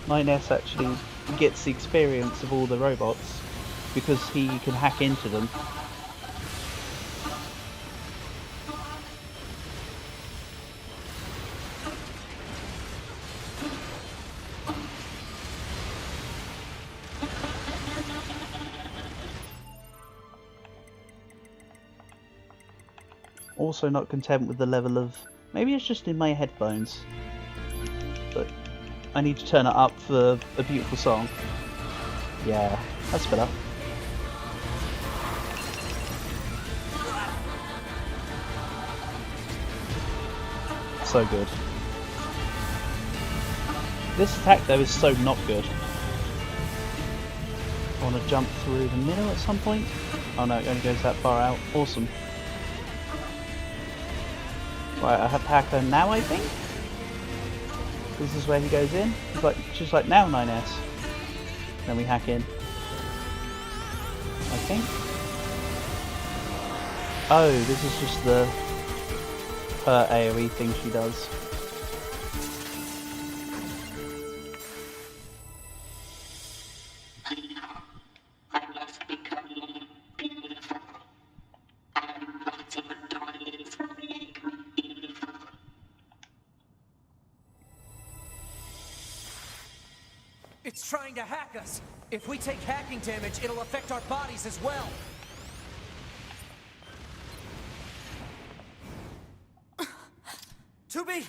9S actually gets the experience of all the robots because he can hack into them. Also not content with the level of... Maybe it's just in my headphones, but I need to turn it up for a beautiful song. Yeah, that's better. So good. This attack though is so not good. I want to jump through the middle at some point. Oh no, it only goes that far out. Awesome. Right, I have to hack her now, I think. This is where he goes in. He's like, she's like, now 9S. Then we hack in. I think. Oh, this is just her AoE thing she does. I must become beautiful. I'm not even dying for being beautiful. It's trying to hack us. If we take hacking damage, it'll affect our bodies as well. Tubi!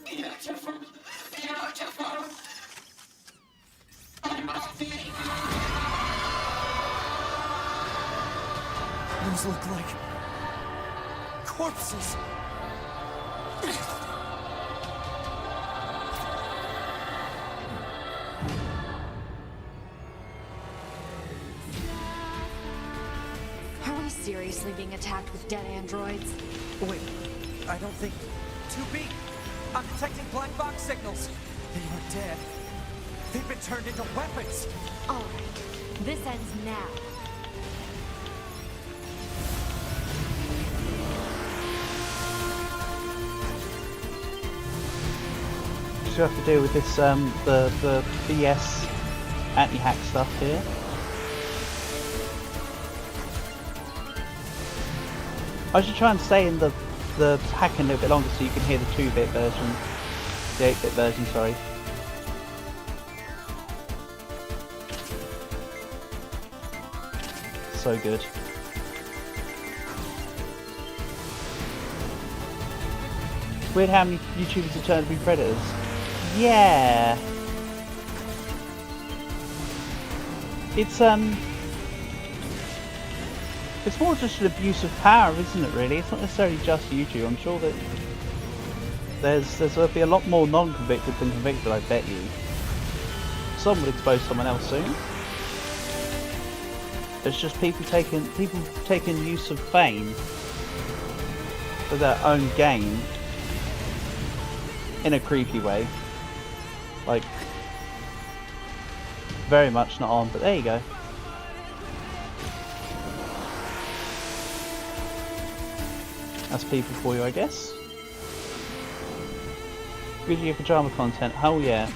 Beautiful. Beautiful. I must be. Those look like corpses. Are we seriously being attacked with dead androids? Wait, I don't think... 2B! I'm detecting black box signals. They aren't dead. They've been turned into weapons. Alright, this ends now. because we have to deal with this the BS anti-hack stuff here. I should try and stay in the hacking a little bit longer so you can hear the 2-bit version, the 8-bit version, sorry. So good. Weird how many YouTubers have turned to be predators. Yeah. It's more just an abuse of power, isn't it, really? It's not necessarily just YouTube. I'm sure that there'll be a lot more non-convicted than convicted, I bet you. Someone will expose someone else soon. It's just people taking use of fame for their own gain in a creepy way. Like, very much not on, but there you go. That's people for you, I guess. Good year for drama content. Oh yeah.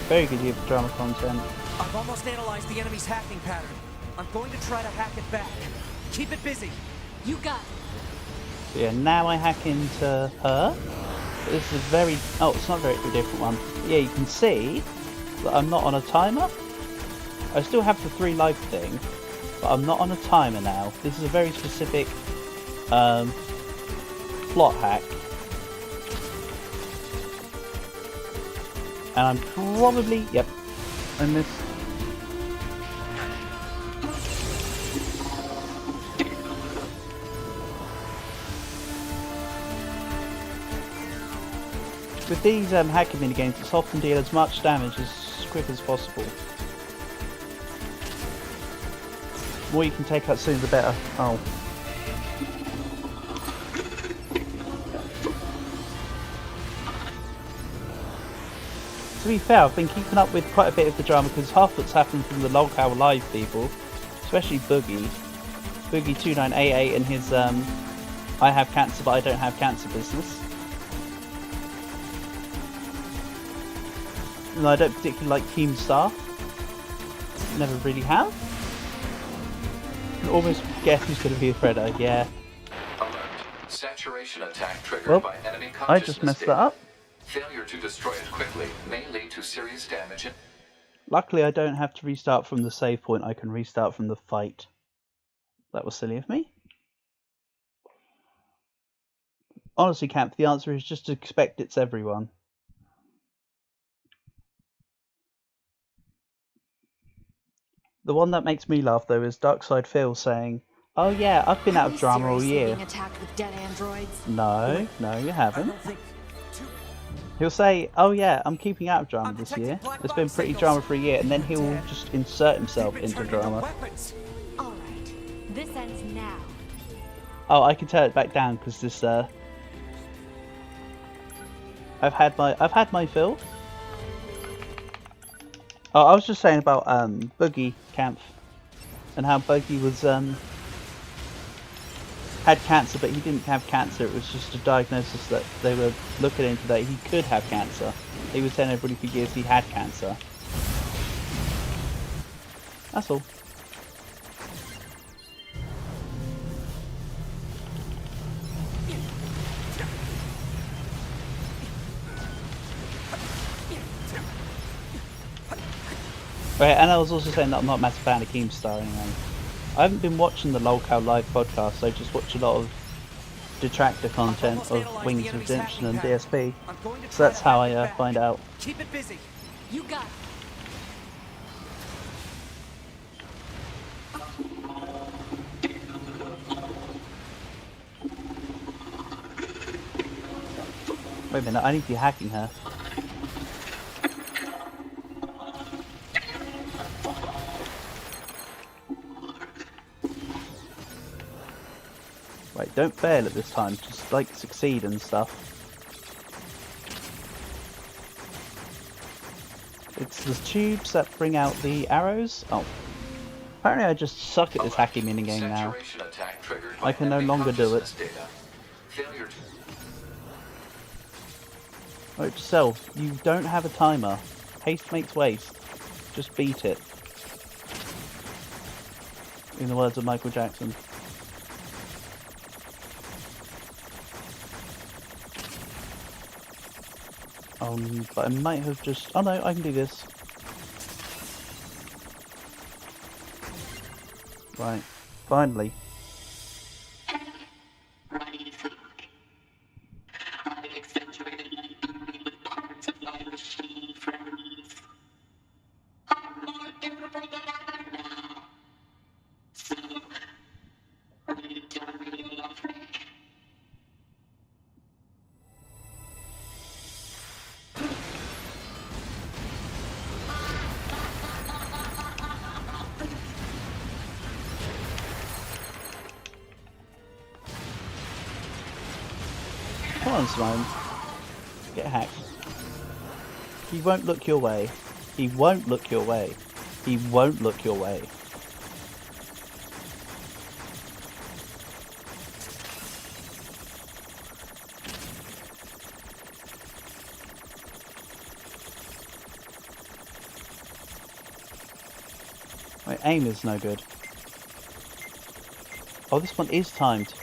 Very good year for drama content. I've almost analyzed the enemy's hacking pattern. I'm going to try to hack it back. Keep it busy. You got it. So yeah, now I hack into her. This is a very... oh, it's not a very different one. Yeah, you can see that I'm not on a timer. I still have the 3 life thing, but I'm not on a timer now. This is a very specific plot hack. And I'm probably... yep. I missed. With these hacking minigames, it's often deal as much damage as quick as possible. The more you can take out soon, the better. Oh. To be fair, I've been keeping up with quite a bit of the drama because half that's happened from the lolcow live people, especially Boogie. Boogie2988 and his I have cancer but I don't have cancer business. And I don't particularly like Keemstar. Never really have. I can almost guess who's going to be a predator, yeah. Alert. Saturation attack triggered Well, by enemy consciousness I just messed that data. up. Failure to destroy it quickly may lead to serious damage. Luckily I don't have to restart from the save point, I can restart from the fight. That was silly of me. Honestly, Camp, the answer is just to expect it's everyone. The one that makes me laugh though is Darkside Phil saying, "Oh yeah, I've been out of drama all year." Being attacked with dead androids? No, no, you haven't. He'll say, "Oh yeah, I'm keeping out of drama this year. It's been pretty drama-free year," and then he'll just insert himself into drama. Alright, this ends now. Oh, I can turn it back down because this. I've had my fill. Oh, I was just saying about Boogie Camp and how Boogie was had cancer, but he didn't have cancer. It was just a diagnosis that they were looking into that he could have cancer. He was telling everybody for years he had cancer. That's all. Right, and I was also saying that I'm not a massive fan of Keemstar anyway. I haven't been watching the lolcow live podcast, I just watch a lot of detractor content of Wings of Redemption and DSP. So that's how I find out. Keep it busy. You got it. Wait a minute, I need to be hacking her. Right, don't fail at this time, just like succeed and stuff. It's the tubes that bring out the arrows. Oh. Apparently I just suck at this hacky minigame now. Saturation attack triggered I by can no enemy longer do it. consciousness data. Failure to Note to self, you don't have a timer. Haste makes waste. Just beat it. In the words of Michael Jackson. But I might have just... Oh no, I can do this. Right. Finally. I've accentuated my memory with parts of my machine friends. I'm more durable than ever now. So, are you done reading your friend? Come on, Simone. Get hacked. He won't look your way. He won't look your way. He won't look your way. My aim is no good. Oh, this one is timed.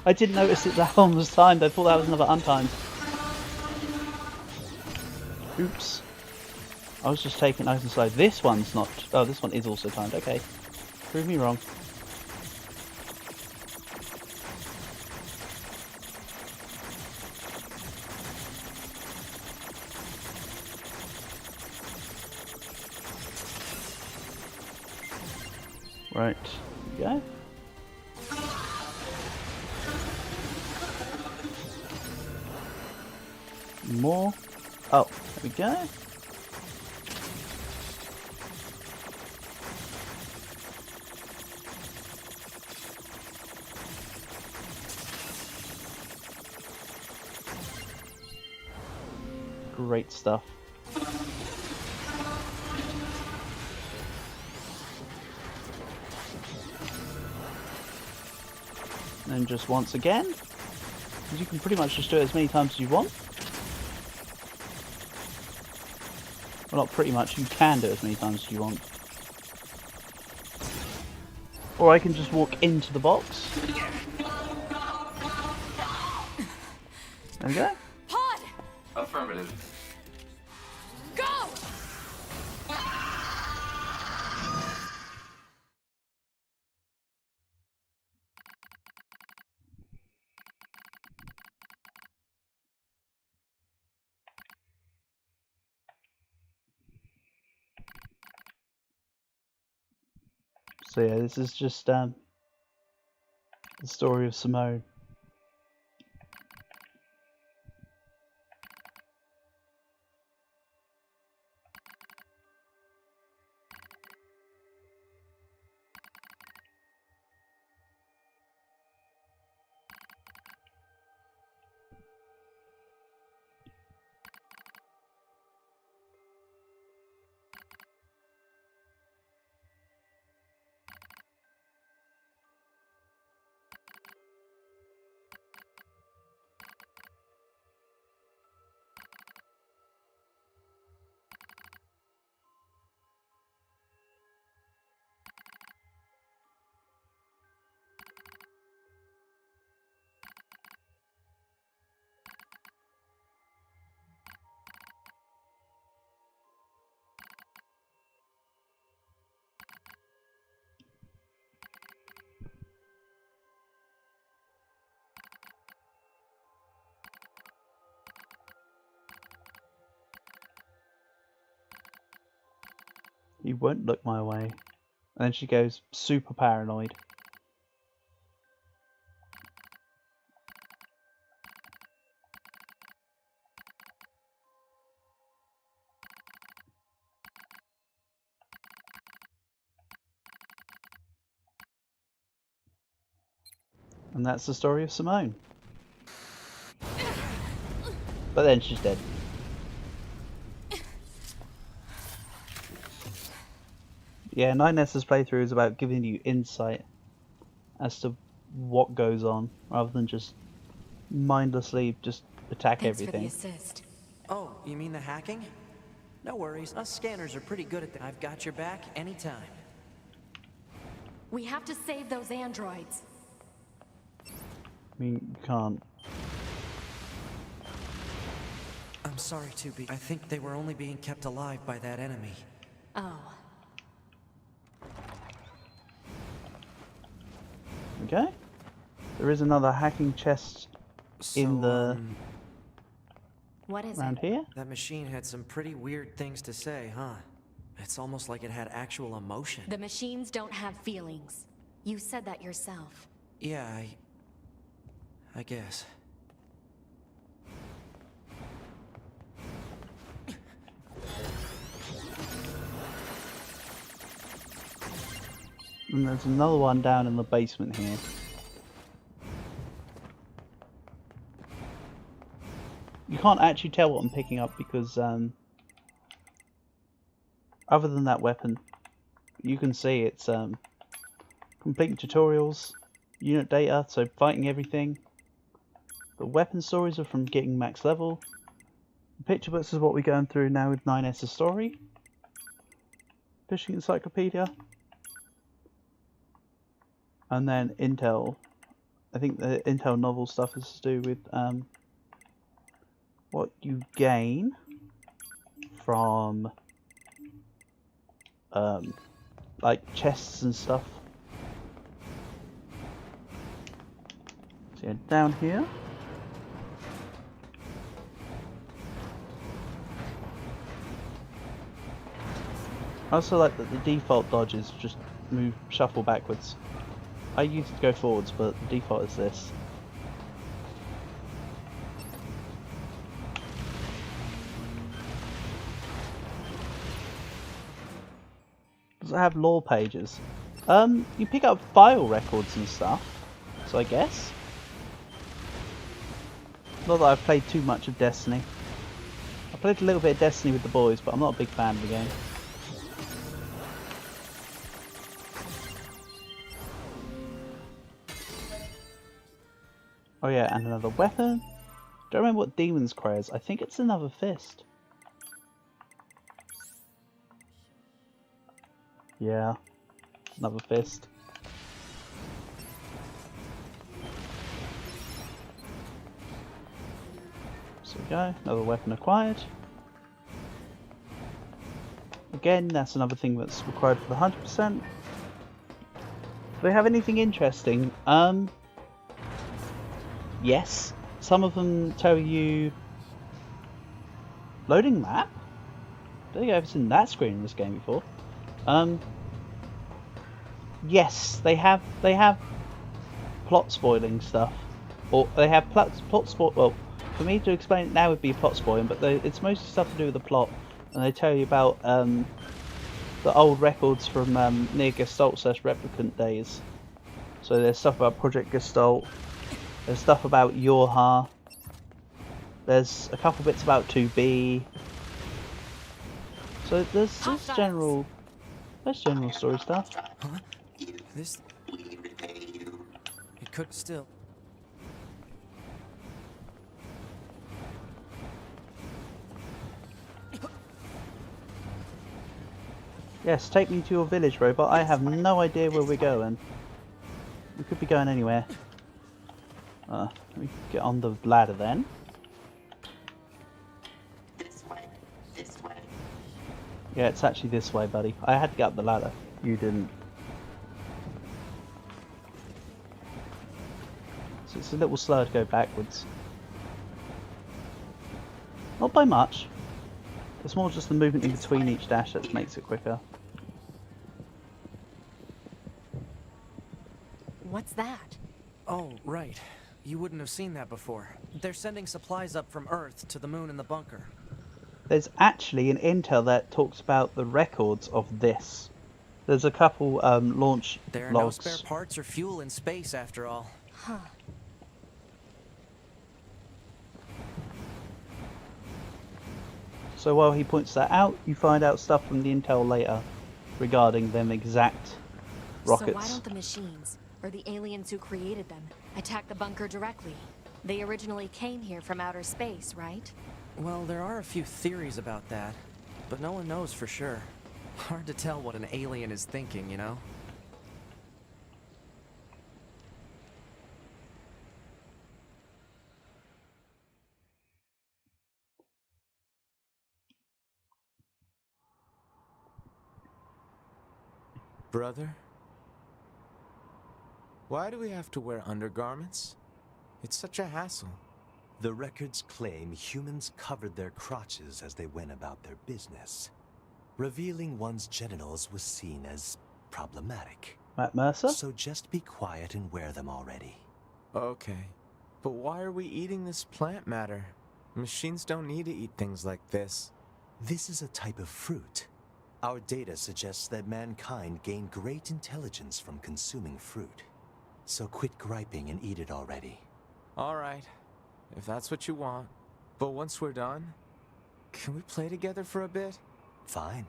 I didn't notice that one was timed. I thought that was another untimed. Oops. I was just taking nice and slow. This one's not... Oh, this one is also timed. Okay. Prove me wrong. Right. Here we go. More. Oh, there we go. Great stuff. And just once again, you can pretty much just do it as many times as you want. Well, not pretty much, you can do it as many times as you want. Or I can just walk into the box. There we go. Pod! affirmative. Go! So yeah, this is just the story of Simone. You won't look my way. And then she goes super paranoid. And that's the story of Simone. But then she's dead. Yeah, 9S's playthrough is about giving you insight as to what goes on, rather than just mindlessly just attack Thanks for the everything. assist. Oh, you mean the hacking? No worries, us scanners are pretty good at that. I've got your back anytime. We have to save those androids. I mean, you can't. I'm sorry, 2B. I think they were only being kept alive by that enemy. Oh. Okay. There is another hacking chest in the What is around it? here. That machine had some pretty weird things to say, huh? It's almost like it had actual emotion. The machines don't have feelings. You said that yourself. Yeah, I guess. And there's another one down in the basement here. You can't actually tell what I'm picking up because, other than that weapon, you can see it's completing tutorials, unit data, so fighting everything. The weapon stories are from getting max level. The picture books is what we're going through now with 9S's story. Fishing encyclopedia. And then Intel. I think the Intel novel stuff is to do with what you gain from like chests and stuff. So yeah, down here. I also like that the default dodges just shuffle backwards. I used to go forwards, but the default is this. Does it have lore pages? You pick up file records and stuff, so I guess. Not that I've played too much of Destiny. I played a little bit of Destiny with the boys, but I'm not a big fan of the game. Oh yeah, and another weapon. Don't remember what Demon's Cry is. I think it's another fist. Yeah, another fist. So we go, another weapon acquired. Again, that's another thing that's required for the 100%. Do they have anything interesting? Yes. Some of them tell you loading map? I don't think I've ever seen that screen in this game before. Yes, they have plot spoiling stuff, or they have plot spoil. Well, for me to explain it now would be plot spoiling, but it's mostly stuff to do with the plot, and they tell you about the old records from NieR Gestalt / Replicant days. So there's stuff about Project Gestalt. There's stuff about Yorha. There's a couple bits about 2B. So there's just general story stuff. Huh? This... It could still... Yes, take me to your village, robot. I have no idea where we're going. We could be going anywhere. Let me get on the ladder then. This way. This way. Yeah, it's actually this way, buddy. I had to get up the ladder. You didn't. So it's a little slower to go backwards. Not by much. It's more just the movement in between each dash that makes it quicker. What's that? Oh, right. You wouldn't have seen that before. They're sending supplies up from Earth to the moon and the bunker. There's actually an intel that talks about the records of this. There's a couple launch There are logs. no spare parts or fuel in space, after all. Huh. So while he points that out, you find out stuff from the intel later. regarding them exact rockets. So why don't the machines, or the aliens who created them, attack the bunker directly? They originally came here from outer space, right? Well, there are a few theories about that, but no one knows for sure. Hard to tell what an alien is thinking, you know? Brother? Why do we have to wear undergarments? It's such a hassle. The records claim humans covered their crotches as they went about their business. Revealing one's genitals was seen as problematic. Matt Mercer? So just be quiet and wear them already. Okay, but why are we eating this plant matter? Machines don't need to eat things like this. This is a type of fruit. Our data suggests that mankind gained great intelligence from consuming fruit. So quit griping and eat it already. All right, if that's what you want. But once we're done, can we play together for a bit? Fine.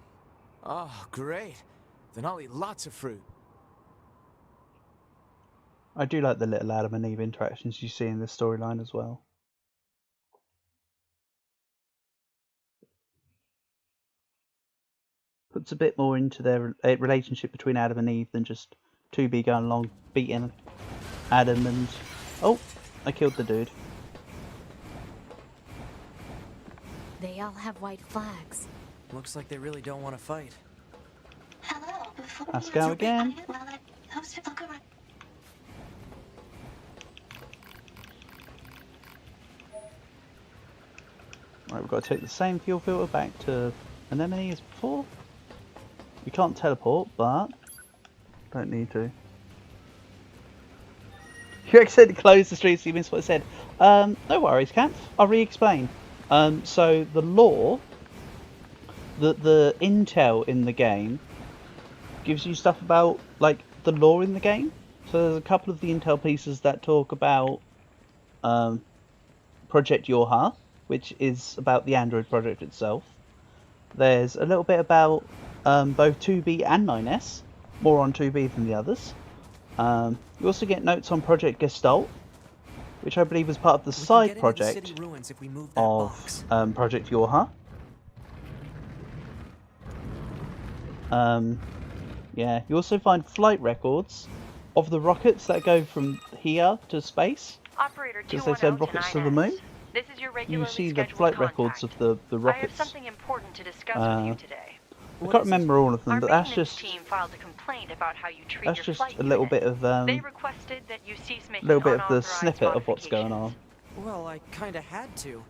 Oh, great. Then I'll eat lots of fruit. I do like the little Adam and Eve interactions you see in this storyline as well. Puts a bit more into their relationship between Adam and Eve than just 2B going along beating Adam and... Oh, I killed the dude. They all have white flags. Looks like they really don't want to fight. Hello, before Let's go again. Right, we've got to take the same fuel filter back to Anemone as before. We can't teleport, but don't need to. You accidentally closed the stream, so you missed what I said. No worries, Kath. I'll re-explain. So the lore, the intel in the game gives you stuff about like the lore in the game. So there's a couple of the intel pieces that talk about Project Yorha, which is about the Android project itself. There's a little bit about both 2B and 9S, more on 2B than the others. You also get notes on Project Gestalt, which I believe is part of the side project of Project Yorha. Yeah, you also find flight records of the rockets that go from here to space, because they send rockets to the moon. This is your You regularly see the scheduled flight contact. records of the I have rockets. something important to discuss with you today. I can't remember all of them, Our but that's maintenance just team filed a complaint about how you treat that's your just flight a little unit. bit of They requested that you cease making little bit of the unauthorized snippet of what's going on. Well, I kinda had to.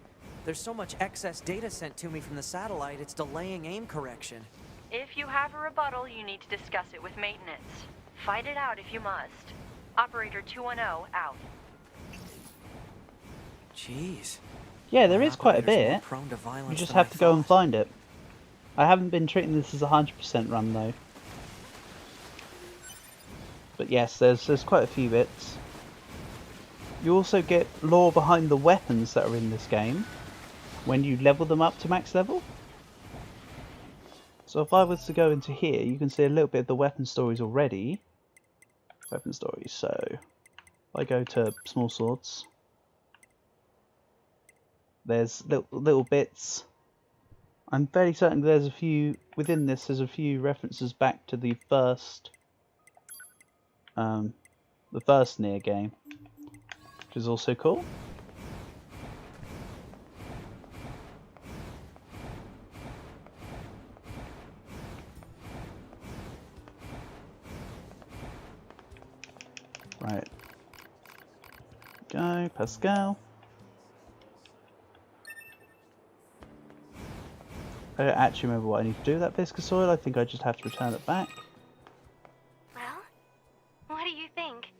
There's so much excess data sent to me from the satellite, it's delaying aim correction. If you have a rebuttal, you need to discuss it with maintenance. Fight it out if you must. Operator 210 out. Jeez. Yeah, there is quite a Operators more bit. prone to violence You just than have I to go and thought. find it. I haven't been treating this as a 100% run though. But yes, there's quite a few bits. You also get lore behind the weapons that are in this game when you level them up to max level. So if I was to go into here, you can see a little bit of the weapon stories already. Weapon stories, so if I go to small swords, there's little bits. I'm very certain there's a few within this. There's a few references back to the first NieR game, which is also cool. Right. Go, Pascal. I don't actually remember what I need to do with that viscous oil. I think I just have to return it back. Well, what do you think?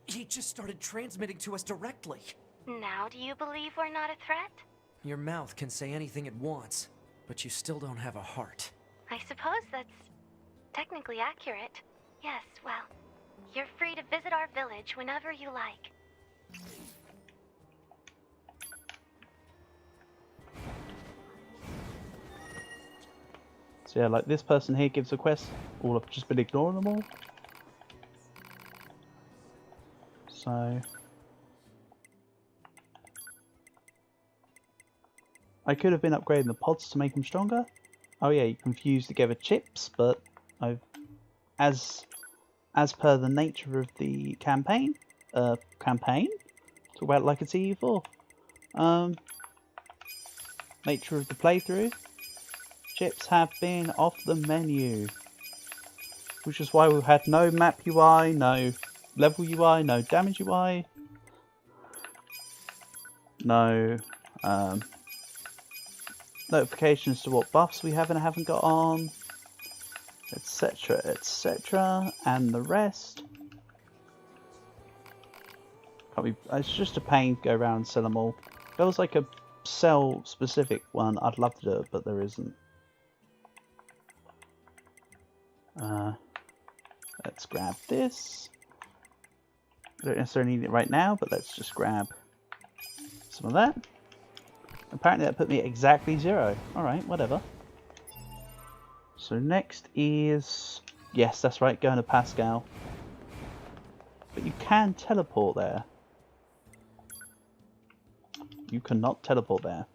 He just started transmitting to us directly. Now do you believe we're not a threat? Your mouth can say anything it wants, but you still don't have a heart. I suppose that's technically accurate. Yes, well, you're free to visit our village whenever you like. So yeah, like this person here gives a quest. All I've just been ignoring them all. So I could have been upgrading the pods to make them stronger. Oh yeah, you can fuse together chips, but I've as per the nature of the campaign, talk about it like it's EU4. Nature of the playthrough, chips have been off the menu, which is why we've had no map UI, no level UI, no damage UI, no notifications to what buffs we have and haven't got on, etc, etc, and the rest. It's just a pain to go around and sell them all. If there was like a sell specific one, I'd love to do it, but there isn't. Let's grab this. I don't necessarily need it right now, but let's just grab some of that. Apparently that put me at exactly 0. Alright, whatever. So next is... Yes, that's right, going to Pascal. But you can teleport there. You cannot teleport there.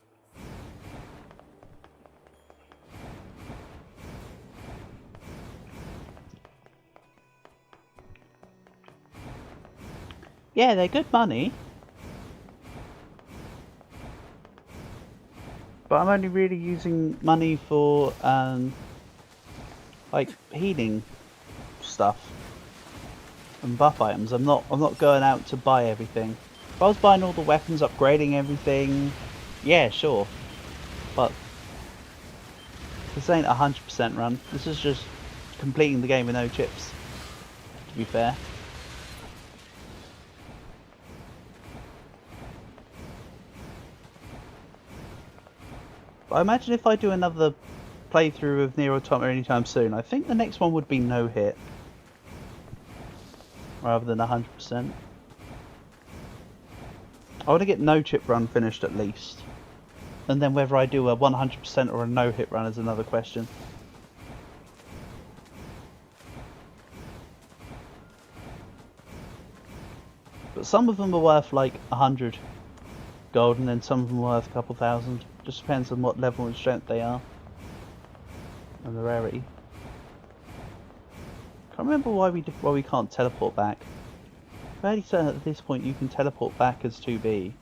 Yeah, they're good money. But I'm only really using money for like healing stuff and buff items. I'm not going out to buy everything. If I was buying all the weapons, upgrading everything, yeah, sure. But this ain't 100% run. This is just completing the game with no chips, to be fair. But I imagine if I do another playthrough of NieR Automata anytime soon, I think the next one would be no hit rather than 100%. I want to get NoChip run finished at least, and then whether I do a 100% or a no hit run is another question. But some of them are worth like 100 gold, and then some of them are worth a couple thousand. Just depends on what level and strength they are and the rarity. Can't remember why we can't teleport back. Fairly certain at this point you can teleport back as 2B.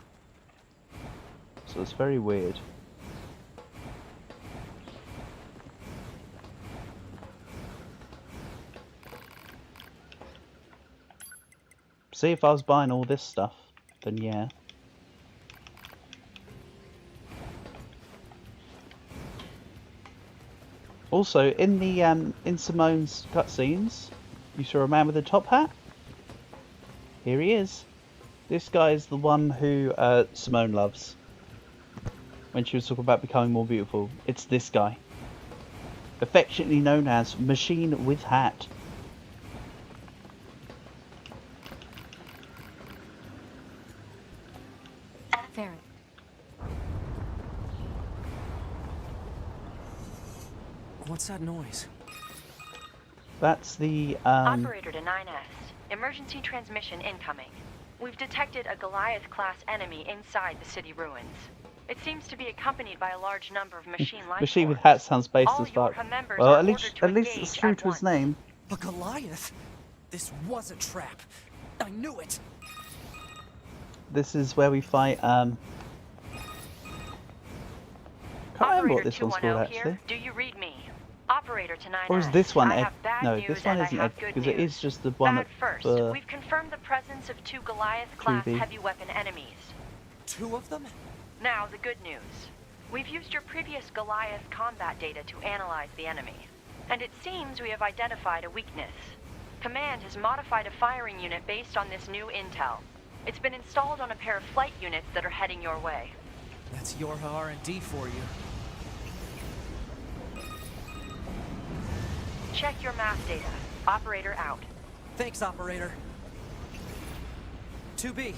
So it's very weird. See, if I was buying all this stuff, then yeah. Also, in the in Simone's cutscenes, you saw a man with a top hat. Here he is. This guy is the one who Simone loves. When she was talking about becoming more beautiful, it's this guy. Affectionately known as Machine with Hat. Farron. What's that noise? That's the Operator to 9S. Emergency transmission incoming. We've detected a Goliath-class enemy inside the city ruins. It seems to be accompanied by a large number of machine life Machine with forms. Hat sounds based All as fuck. Yorha members Well, are at ordered least to it's engage true at to his once. name. A Goliath? This was a trap. I knew it. This is where we fight. Can't remember what this one's called actually. Here. Do you read me? Operator to 9S. Or is this one? I have bad No, news this one and isn't I have good because it news. is just the one Bad first. for We've confirmed the presence of 2 Goliath-class 2B. heavy weapon enemies. 2 of them? Now, the good news. We've used your previous Goliath combat data to analyze the enemy. And it seems we have identified a weakness. Command has modified a firing unit based on this new intel. It's been installed on a pair of flight units that are heading your way. That's Yorha R&D for you. Check your math data. Operator out. Thanks, Operator. 2B,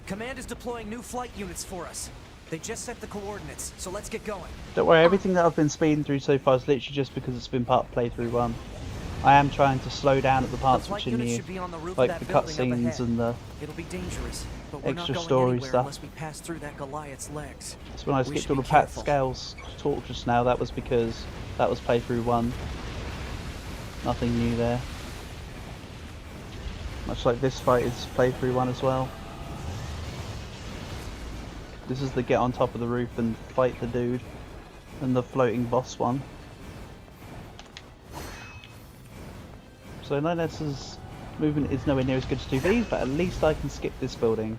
Command is deploying new flight units for us. They just set the coordinates, so let's get going. Don't worry, everything that I've been speeding through so far is literally just because it's been part of playthrough 1. I am trying to slow down at the parts which are new, like the cutscenes and the It'll be dangerous, but we're extra not going story anywhere stuff. unless we pass through that Goliath's legs. So when I skipped all the Pat Scales talk just now, that was because that was playthrough 1. Nothing new there. Much like this fight is playthrough 1 as well. This is the get on top of the roof and fight the dude, and the floating boss one. So NieR's movement is nowhere near as good as 2B's, but at least I can skip this building.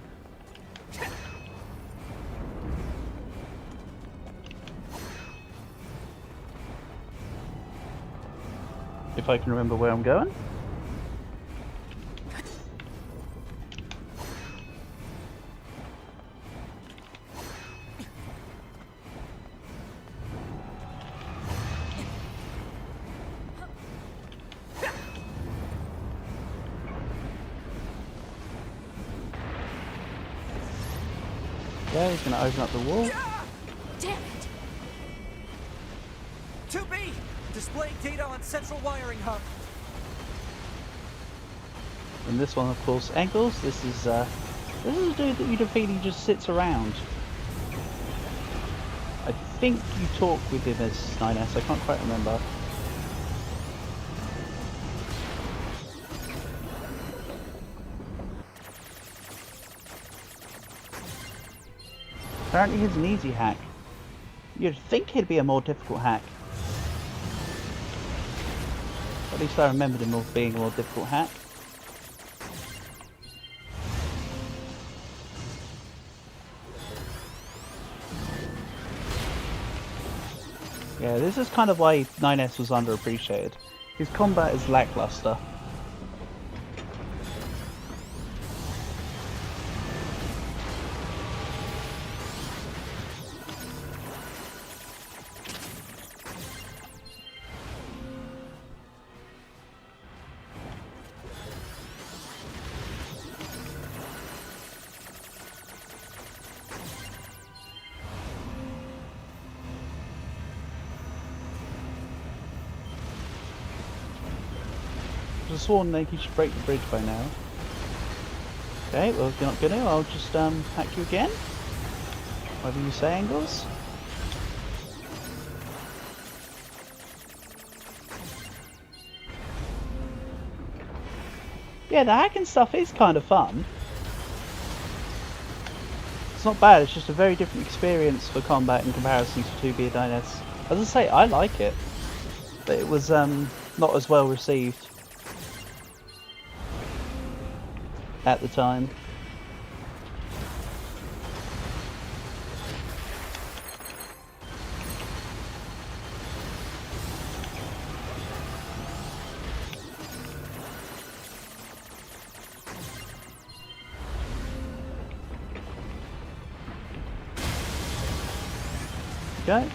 If I can remember where I'm going. Yeah, he's going to open up the wall. Damn it! 2B! Displaying data on central wiring hub. And this one, of course, Ankles. This is a dude that you defeat. He just sits around. I think you talk with him as NieR. I can't quite remember. Apparently he's an easy hack. You'd think he'd be a more difficult hack. At least I remembered him as being a more difficult hack. Yeah, this is kind of why NieR was underappreciated. His combat is lackluster. I sworn they should break the bridge by now. Okay, well if you're not gonna, I'll just hack you again. Whatever you say, Angles. Yeah, the hacking stuff is kind of fun. It's not bad, it's just a very different experience for combat in comparison to 2B and NieR. As I say, I like it, but it was not as well received at the time. Okay.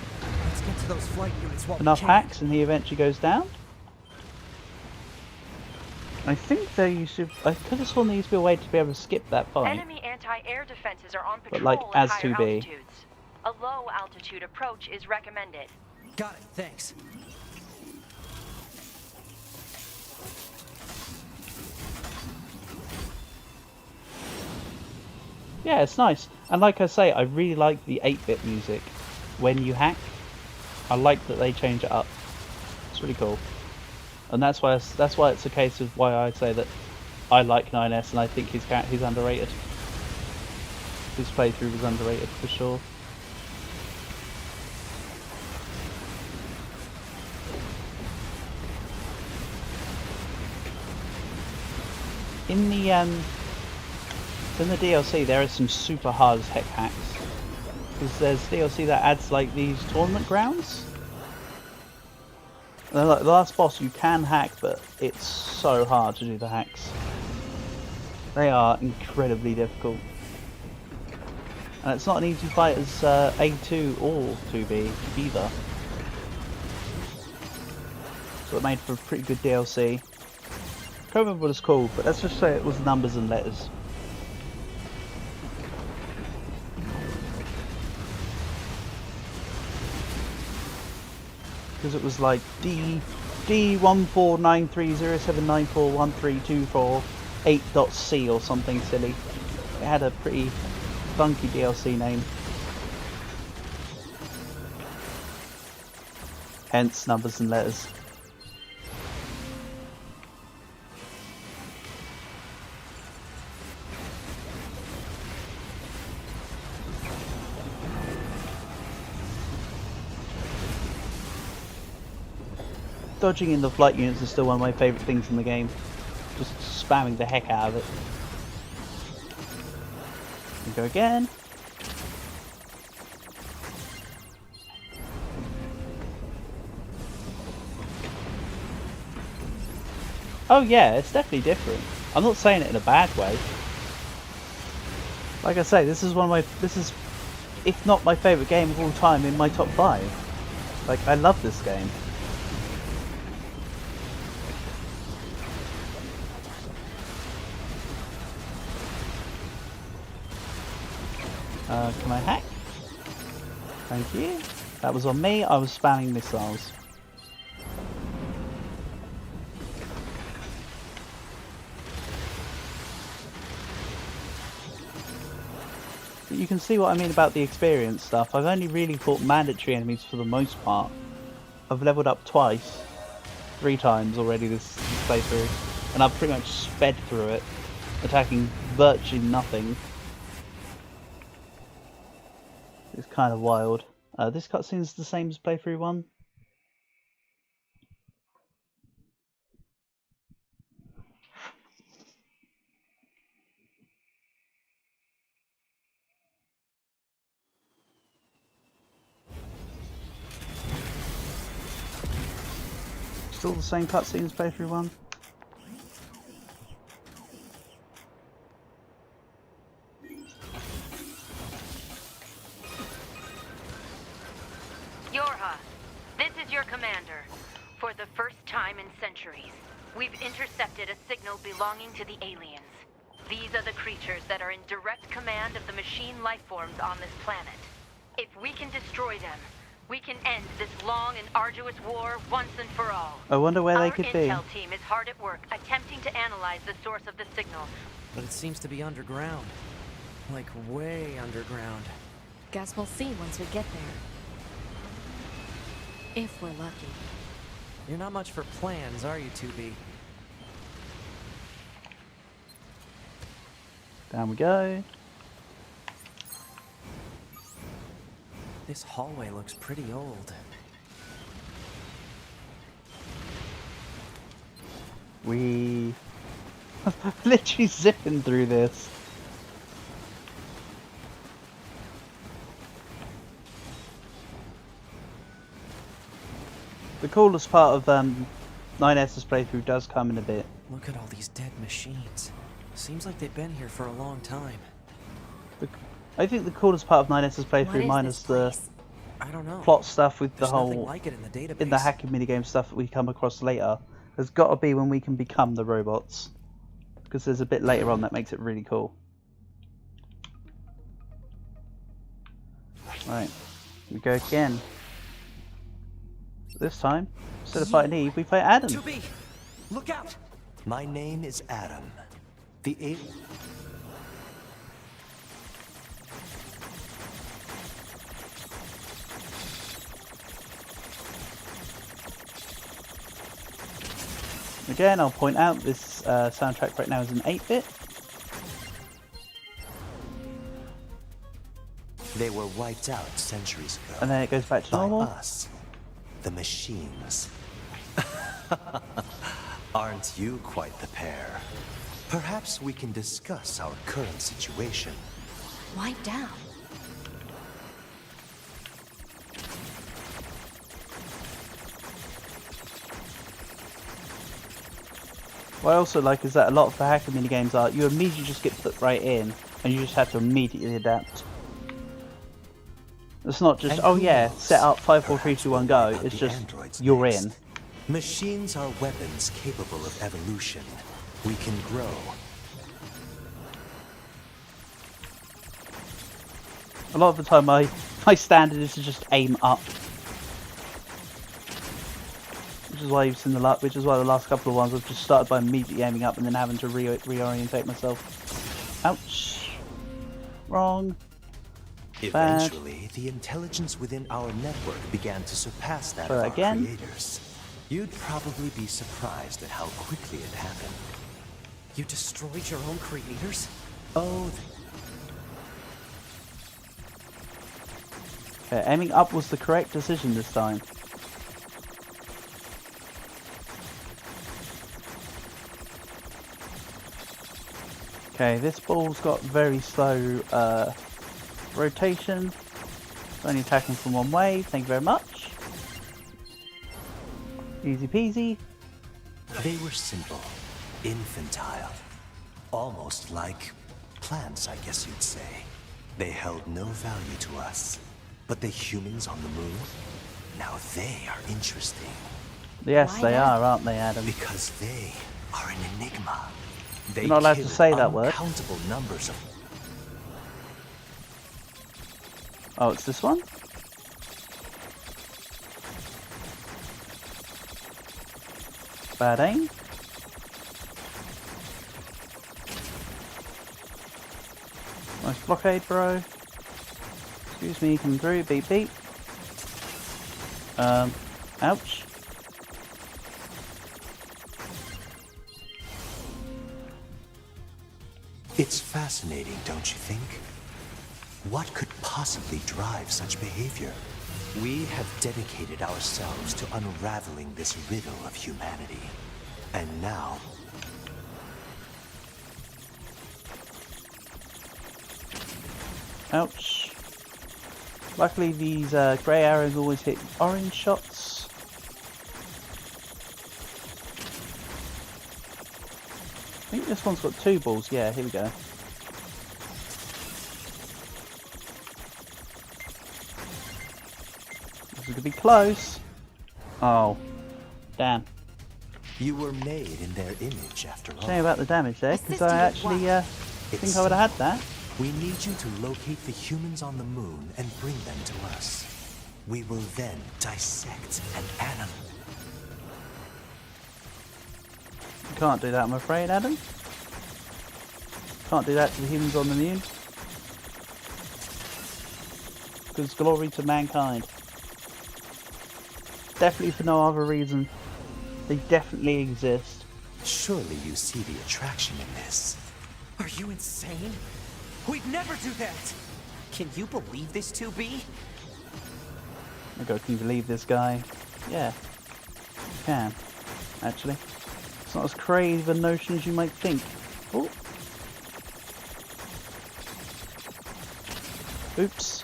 Let's get to those flight units while Enough hacks and he eventually goes down. I think there used to... I could have sworn there used to be a way to be able to skip that fight. Enemy anti-air defenses are on But patrol like, at as higher 2B. altitudes. A low altitude approach is recommended. Got it, thanks. Yeah, it's nice. And like I say, I really like the 8-bit music when you hack. I like that they change it up. It's really cool. And that's why it's a case of why I say that I like NieR and I think he's underrated. His playthrough was underrated for sure. In the DLC there are some super hard as heck hacks. Because there's DLC that adds like these tournament grounds. And like the last boss you can hack, but it's so hard to do the hacks. They are incredibly difficult. And it's not an easy fight as A2 or 2B either. So it made for a pretty good DLC. Can't remember what it's called, but let's just say it was numbers and letters. because it was like D1493079413248.C or something silly. It had a pretty funky DLC name. Hence numbers and letters. Dodging in the flight units is still one of my favourite things in the game. Just spamming the heck out of it. And go again. Oh yeah, it's definitely different. I'm not saying it in a bad way. Like I say, this is if not my favourite game of all time, in my top 5. Like, I love this game. Can I hack? Thank you. That was on me, I was spamming missiles. But you can see what I mean about the experience stuff. I've only really fought mandatory enemies for the most part. I've leveled up twice. 3 times already this playthrough. And I've pretty much sped through it. Attacking virtually nothing. It's kind of wild. This cutscene is the same as playthrough 1. Still the same cutscene as playthrough 1. Commander, for the first time in centuries, we've intercepted a signal belonging to the aliens. These are the creatures that are in direct command of the machine lifeforms on this planet. If we can destroy them, we can end this long and arduous war once and for all. I wonder where they could be. Our intel team is hard at work attempting to analyze the source of the signal. But it seems to be underground. Like way underground. Guess we'll see once we get there. If we're lucky. You're not much for plans, are you, 2B? Down we go. This hallway looks pretty old. We literally zipping through this. The coolest part of NieR's playthrough does come in a bit. Look at all these dead machines. Seems like they've been here for a long time. I think the coolest part of NieR's playthrough, minus the I don't know. plot stuff with There's the whole nothing like it in the database. in the hacking minigame stuff that we come across later, has got to be when we can become the robots. Because there's a bit later on that makes it really cool. Right, we go again. This time, instead of fighting Eve, we fight Adam. 2B, look out! My name is Adam. The Again, I'll point out this soundtrack right now is an 8-bit. They were wiped out centuries ago. And then it goes back to normal. By us, the machines. Aren't you quite the pair? Perhaps we can discuss our current situation. Wiped out? What I also like is that a lot of the hacking minigames are you immediately just get put right in and you just have to immediately adapt. It's not just, oh yeah, set up 5, 4, 3, 2, 1, go. It's just, you're in. Machines are weapons capable of evolution. We can grow. A lot of the time my standard is to just aim up. Which is why you've seen which is why the last couple of ones I've just started by immediately aiming up and then having to reorientate myself. Ouch. Wrong. Eventually, the intelligence within our network began to surpass that of our creators. You'd probably be surprised at how quickly it happened. You destroyed your own creators? Oh. Okay, aiming up was the correct decision this time. Okay, this ball's got very slow rotation. It's only attacking from one way. Thank you very much. Easy peasy. They were simple, infantile, almost like plants, I guess you'd say. They held no value to us. But the humans on the moon, now they are interesting. Yes, they are, aren't they, Adam? Because they are an enigma. You're not allowed to say that word. Uncountable numbers of... Oh, it's this one? Bad aim. Nice blockade, bro. Excuse me, coming through. Beep, beep. Ouch. It's fascinating, don't you think? What could possibly drive such behavior? We have dedicated ourselves to unraveling this riddle of humanity. And now... Ouch. Luckily these grey arrows always hit orange shots. I think this one's got 2 balls. Yeah, here we go. This is going to be close. Oh, damn. You were made in their image after all. Shame about the damage there, because I actually think I would have had that. We need you to locate the humans on the moon and bring them to us. We will then dissect and animate. Can't do that, I'm afraid, Adam. Can't do that to the humans on the moon. Because glory to mankind. Definitely for no other reason. They definitely exist. Surely you see the attraction in this. Are you insane? We'd never do that! Can you believe this, 2B? Oh god, can you believe this guy? Yeah. You can, actually. It's not as crazy of a notion as you might think. Oh. Oops.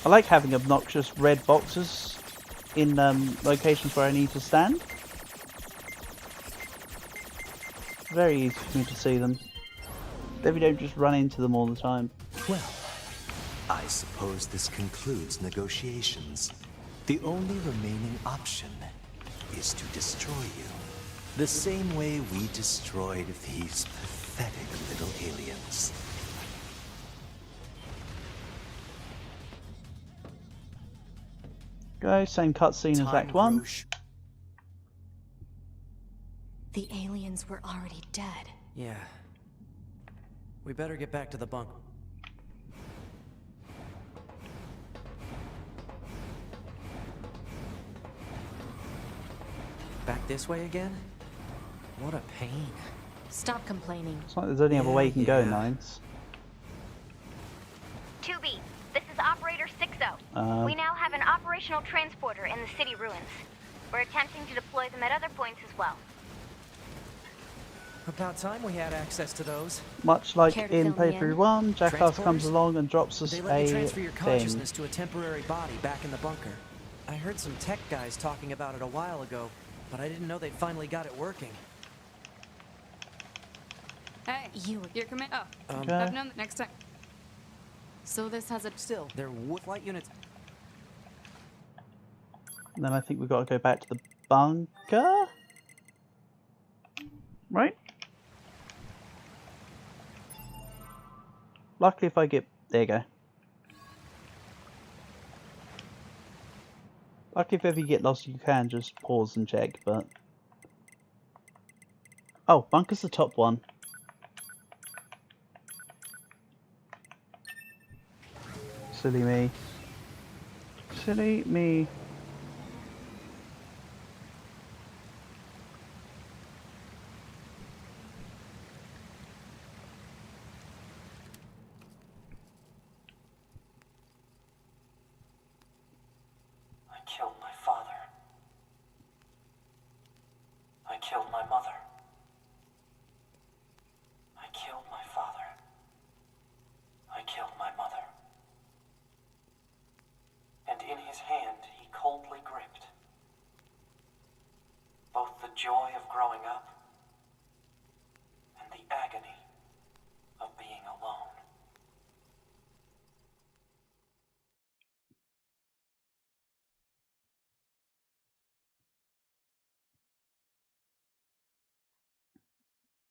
I like having obnoxious red boxes in locations where I need to stand. Very easy for me to see them. Then we don't just run into them all the time. Well, I suppose this concludes negotiations. The only remaining option is to destroy you. The same way we destroyed these pathetic little aliens. Go, same cutscene as Act 1. The aliens were already dead. Yeah. We better get back to the bunk. Back this way again? What a pain. Stop complaining. It's like there's only other way you can go, Nines. 2B, this is Operator 6-0. We now have an operational transporter in the city ruins. We're attempting to deploy them at other points as well. About time we had access to those. Much like in playthrough 1, Jackass comes along and drops us they let you a transfer your thing. consciousness to a temporary body back in the bunker. I heard some tech guys talking about it a while ago, but I didn't know they'd finally got it working. Hey, you're coming. Oh, Okay. I've known that next time. So this has a... Still, they're flight units. And then I think we've got to go back to the bunker? Right? Luckily if I get... There you go. Like if ever you get lost, you can just pause and check, but... Oh, bunker's the top one. Silly me. Silly me. I killed my father. I killed my mother. I killed my father. I killed my mother. And in his hand, he coldly gripped both the joy of growing up and the agony of being alone.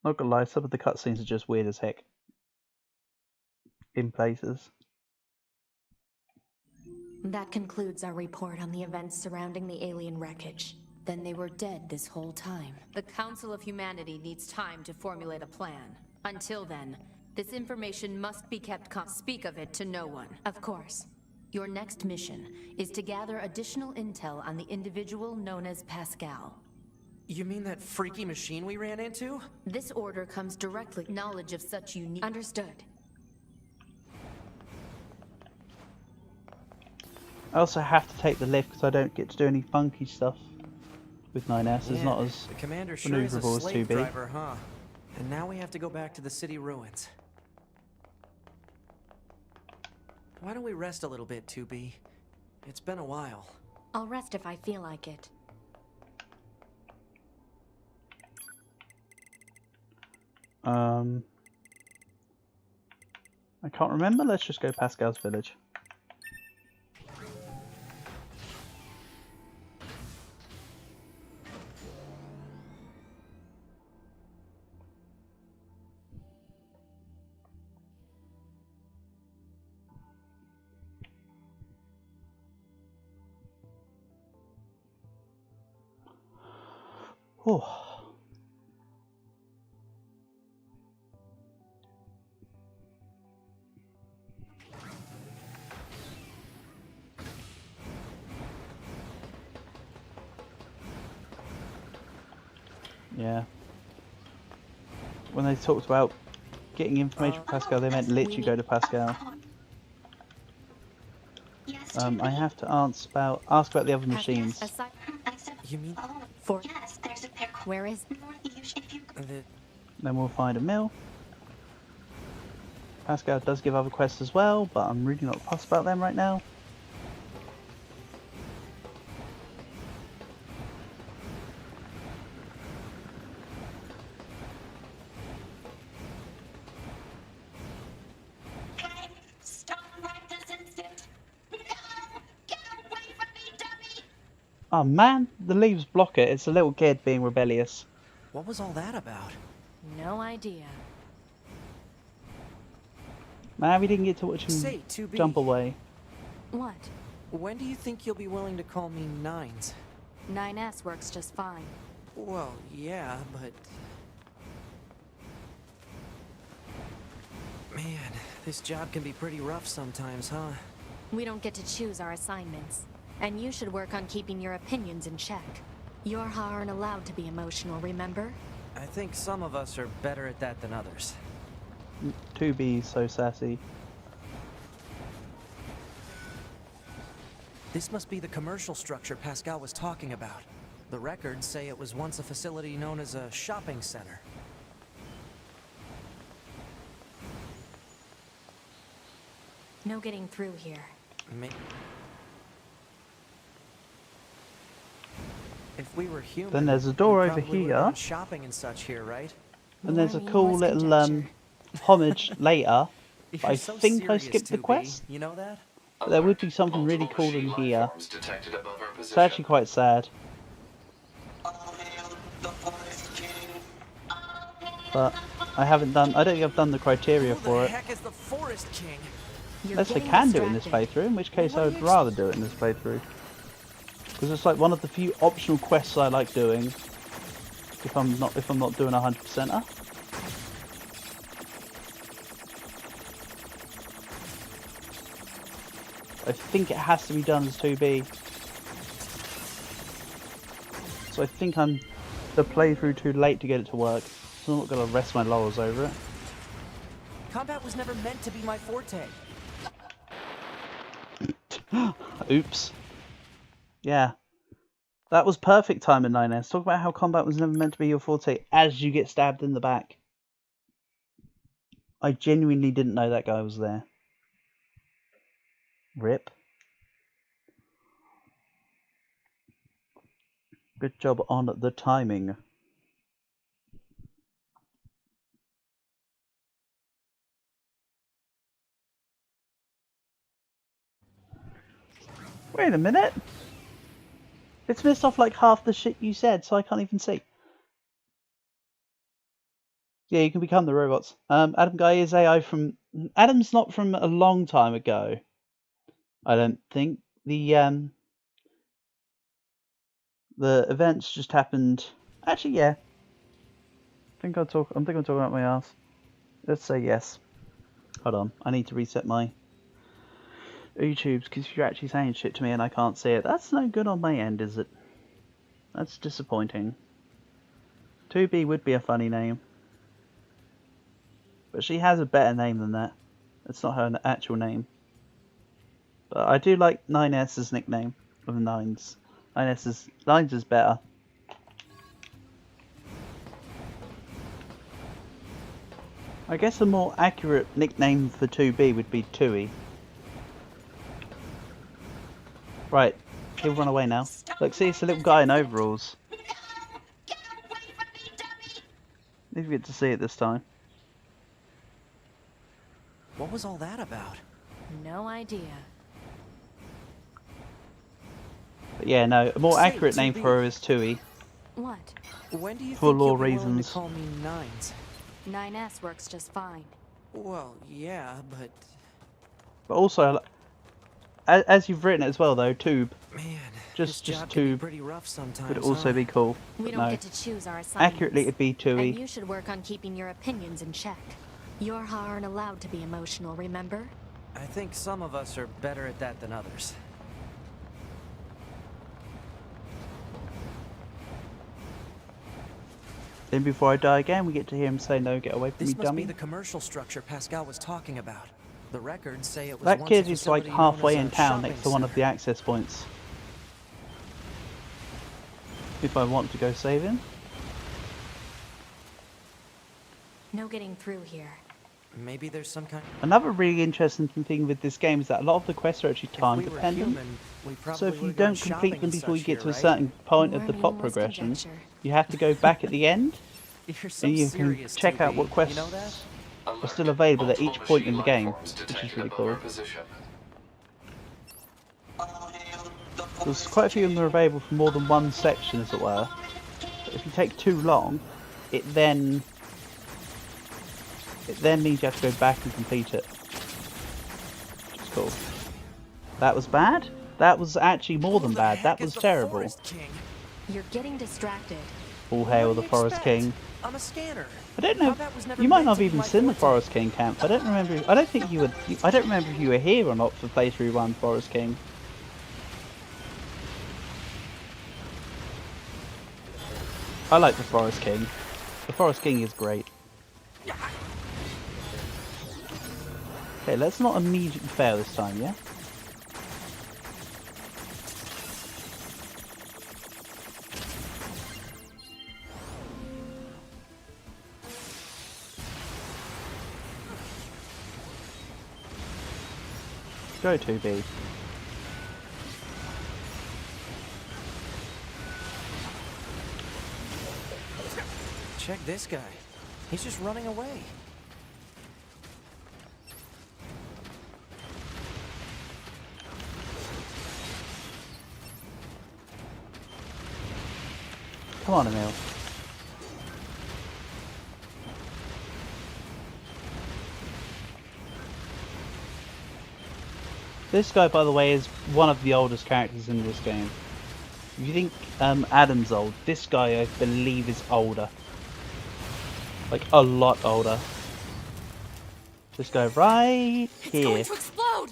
Not gonna lie, some of the cutscenes are just weird as heck. In places. That concludes our report on the events surrounding the alien wreckage. Then they were dead this whole time. The Council of Humanity needs time to formulate a plan. Until then, this information must be kept speak of it to no one. Of course. Your next mission is to gather additional intel on the individual known as Pascal. You mean that freaky machine we ran into? This order comes directly knowledge of such unique... Understood. I also have to take the lift because I don't get to do any funky stuff with 9S. It's not as the commander sure is a maneuverable as slave 2B. driver, huh? And now we have to go back to the city ruins. Why don't we rest a little bit, 2B? It's been a while. I'll rest if I feel like it. I can't remember. Let's just go Pascal's village. Oh. Yeah. When they talked about getting information from Pascal, they meant literally go to Pascal. I have to ask about the other machines. You mean for where is Then we'll find a mill. Pascal does give other quests as well, but I'm really not fussed about them right now. Oh man, the leaves block it. It's a little kid being rebellious. What was all that about? No idea. Man, we didn't get to watch him Say, 2B. jump away. What? When do you think you'll be willing to call me Nines? 9S works just fine. Well, yeah, but... Man, this job can be pretty rough sometimes, huh? We don't get to choose our assignments. And you should work on keeping your opinions in check. Yorha aren't allowed to be emotional, remember? I think some of us are better at that than others. 2B's so sassy. This must be the commercial structure Pascal was talking about. The records say it was once a facility known as a shopping center. No getting through here. If we were human, Then there's a door we over probably here. would've gone shopping and such here, right? And there's a cool little homage later. But I so think I serious, skipped the 2B. quest. You know that? But there would be something really cool in here. It's actually quite sad. But I haven't done. I don't think I've done the criteria for it. Who the heck is the Forest King? Unless I can do it in this playthrough, in which case I would rather do it in this playthrough. Because it's like one of the few optional quests I like doing. If I'm not doing 100%er. I think it has to be done as 2B. So I think I'm the playthrough too late to get it to work. So I'm not going to rest my laurels over it. Combat was never meant to be my forte. Oops. Yeah. That was perfect time in 9S. Talk about how combat was never meant to be your forte as you get stabbed in the back. I genuinely didn't know that guy was there. Rip. Good job on the timing. Wait a minute. It's missed off like half the shit you said, so I can't even see. Yeah, you can become the robots. Adam Guy is AI from... Adam's not from a long time ago. I don't think. The events just happened... Actually, yeah. I think I'm talking about my ass. Let's say yes. Hold on, I need to reset my YouTubes, because if you're actually saying shit to me and I can't see it, that's no good on my end, is it? That's disappointing. 2B would be a funny name. But she has a better name than that. It's not her actual name. But I do like 9S's nickname of Nines. 9's is better. I guess a more accurate nickname for 2B would be 2E. Right, he'll run away now. Look, see, it's a little guy in overalls. Didn't get to see it this time. What was all that about? No idea. But yeah, no, a more accurate name for her is 2E. What? When do you For think law you'll be willing reasons. to call me Nines? 9S works just fine. Well, yeah, but... But also, as you've written it as well though, Tube. Man, Just this job can be Tube pretty rough sometimes, would also be cool. We But don't no. get to choose our assignments. Accurately it'd be 2E. And you should work on keeping your opinions in check. Yorha aren't allowed to be emotional, remember? I think some of us are better at that than others. Then before I die again, we get to hear him say, "No, get away from me, This must dummy." be the commercial structure Pascal was talking about. The records say it was That once kid a is like facility known halfway as in a town shopping next to one of the center. access points. If I want to go save him. No getting through here. Maybe there's some kind. Another really interesting thing with this game is that a lot of the quests are actually time If we were dependent. human, we probably So if you would've gone don't complete shopping them and before you such get here, to a right? certain point of More the plot meaningless progression, conjecture. you have to go back at the end You're so and you can serious, check out 2B. what quests You know that? are still available at each point in the Multiple game, machine life forms which is detected really above cool. our position. There's quite a few of them are available for more than one section, as it were. But if you take too long, it then means you have to go back and complete it. Which is cool. That was bad? That was actually more than bad. That was terrible. You're getting distracted. All hail the Forest King. I'm a scanner. I don't know. Combat was never You might meant not to have be even my seen the forte. Forest King camp. I don't remember. I don't think you were. I don't remember if you were here or not for playthrough 1 Forest King. I like the Forest King. The Forest King is great. Okay, let's not immediately fail this time, yeah? Go 2B. Check this guy. He's just running away. Come on, Emil. This guy, by the way, is one of the oldest characters in this game. If you think Adam's old, this guy I believe is older. Like a lot older. This guy right It's here. going to explode!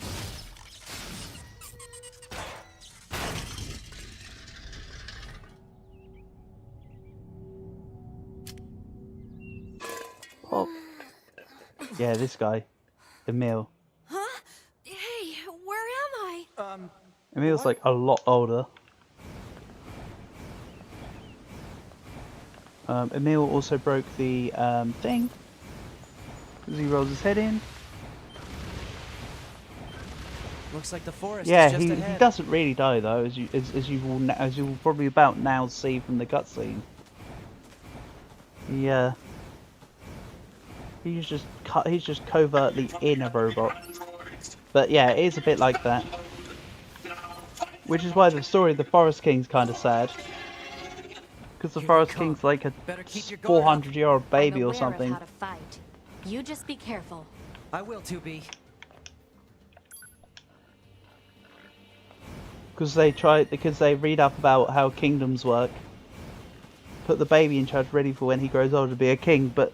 Oh. Yeah, this guy. Emil. Huh? Hey, where am I? Emil's like a lot older. Emil also broke the thing. As he rolls his head in. Looks like the forest Yeah, is just he ahead. doesn't really die though, as you will probably about now see from the cutscene. Yeah, he's just covertly in a robot. But yeah, it is a bit like that. Which is why the story of the Forest King's kind of sad. Because the Here they Forest come. King's like a Better keep your guard up. 400-year-old baby I'm or aware something. of how to fight. You just be careful. I will, 2B. Because they read up about how kingdoms work. Put the baby in charge ready for when he grows older to be a king, but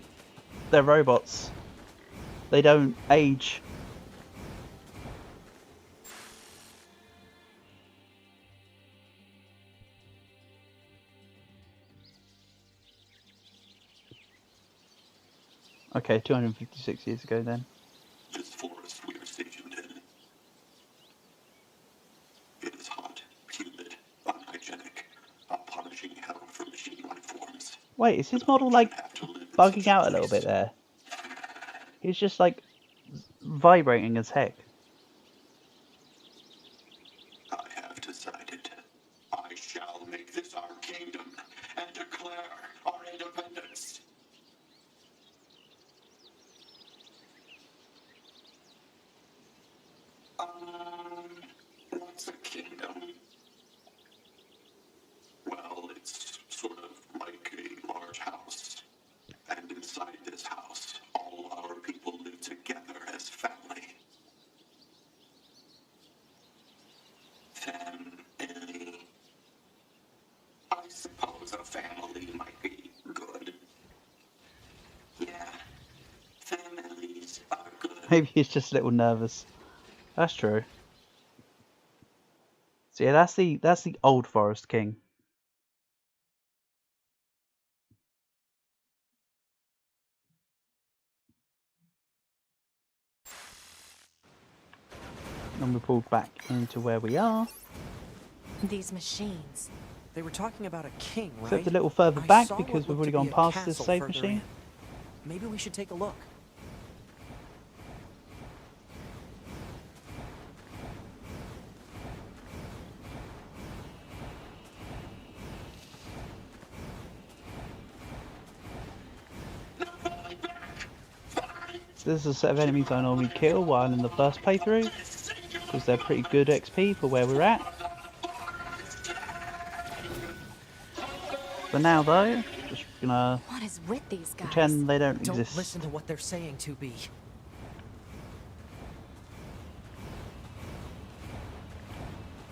they're robots. They don't age. Okay, 256 years ago then. This forest we are stationed in. It is hot, humid, unhygienic, a punishing hell for machine life forms. Wait, is his model like bugging out a little bit there? He's just like vibrating as heck. I have decided I shall make this our kingdom and declare our independence. What's a kingdom? Well, it's sort of like a large house. And inside this house, all our people live together as family. Family. I suppose a family might be good. Yeah, families are good. Maybe he's just a little nervous. That's true. So yeah, that's the old Forest King. And we're pulled back into where we are. These machines. They were talking about a king, right? Except a little further I back saw because what we've looked already to be gone a past this castle save further machine. in. Maybe we should take a look. This is a set of enemies I normally kill while in the first playthrough, because they're pretty good XP for where we're at. For now though, just gonna What is with these guys? pretend they don't Don't exist. listen to what they're saying, 2B.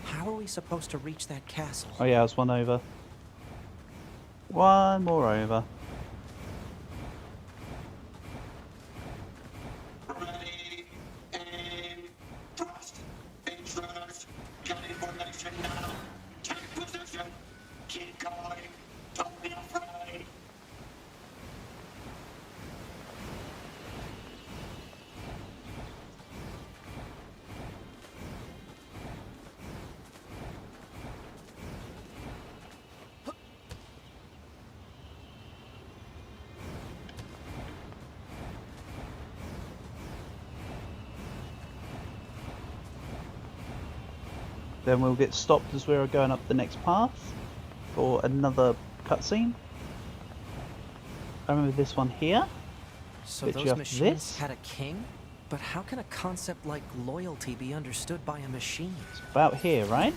How are we supposed to reach that castle? Oh yeah, it's one over. One more over. Ready, aim, thrust, intruders, get in formation now. Take position, keep going, don't be afraid. Then we'll get stopped as we're going up the next path for another cutscene. I remember this one here. So Literally those after machines this. had a king? But how can a concept like loyalty be understood by a machine? It's about here, right?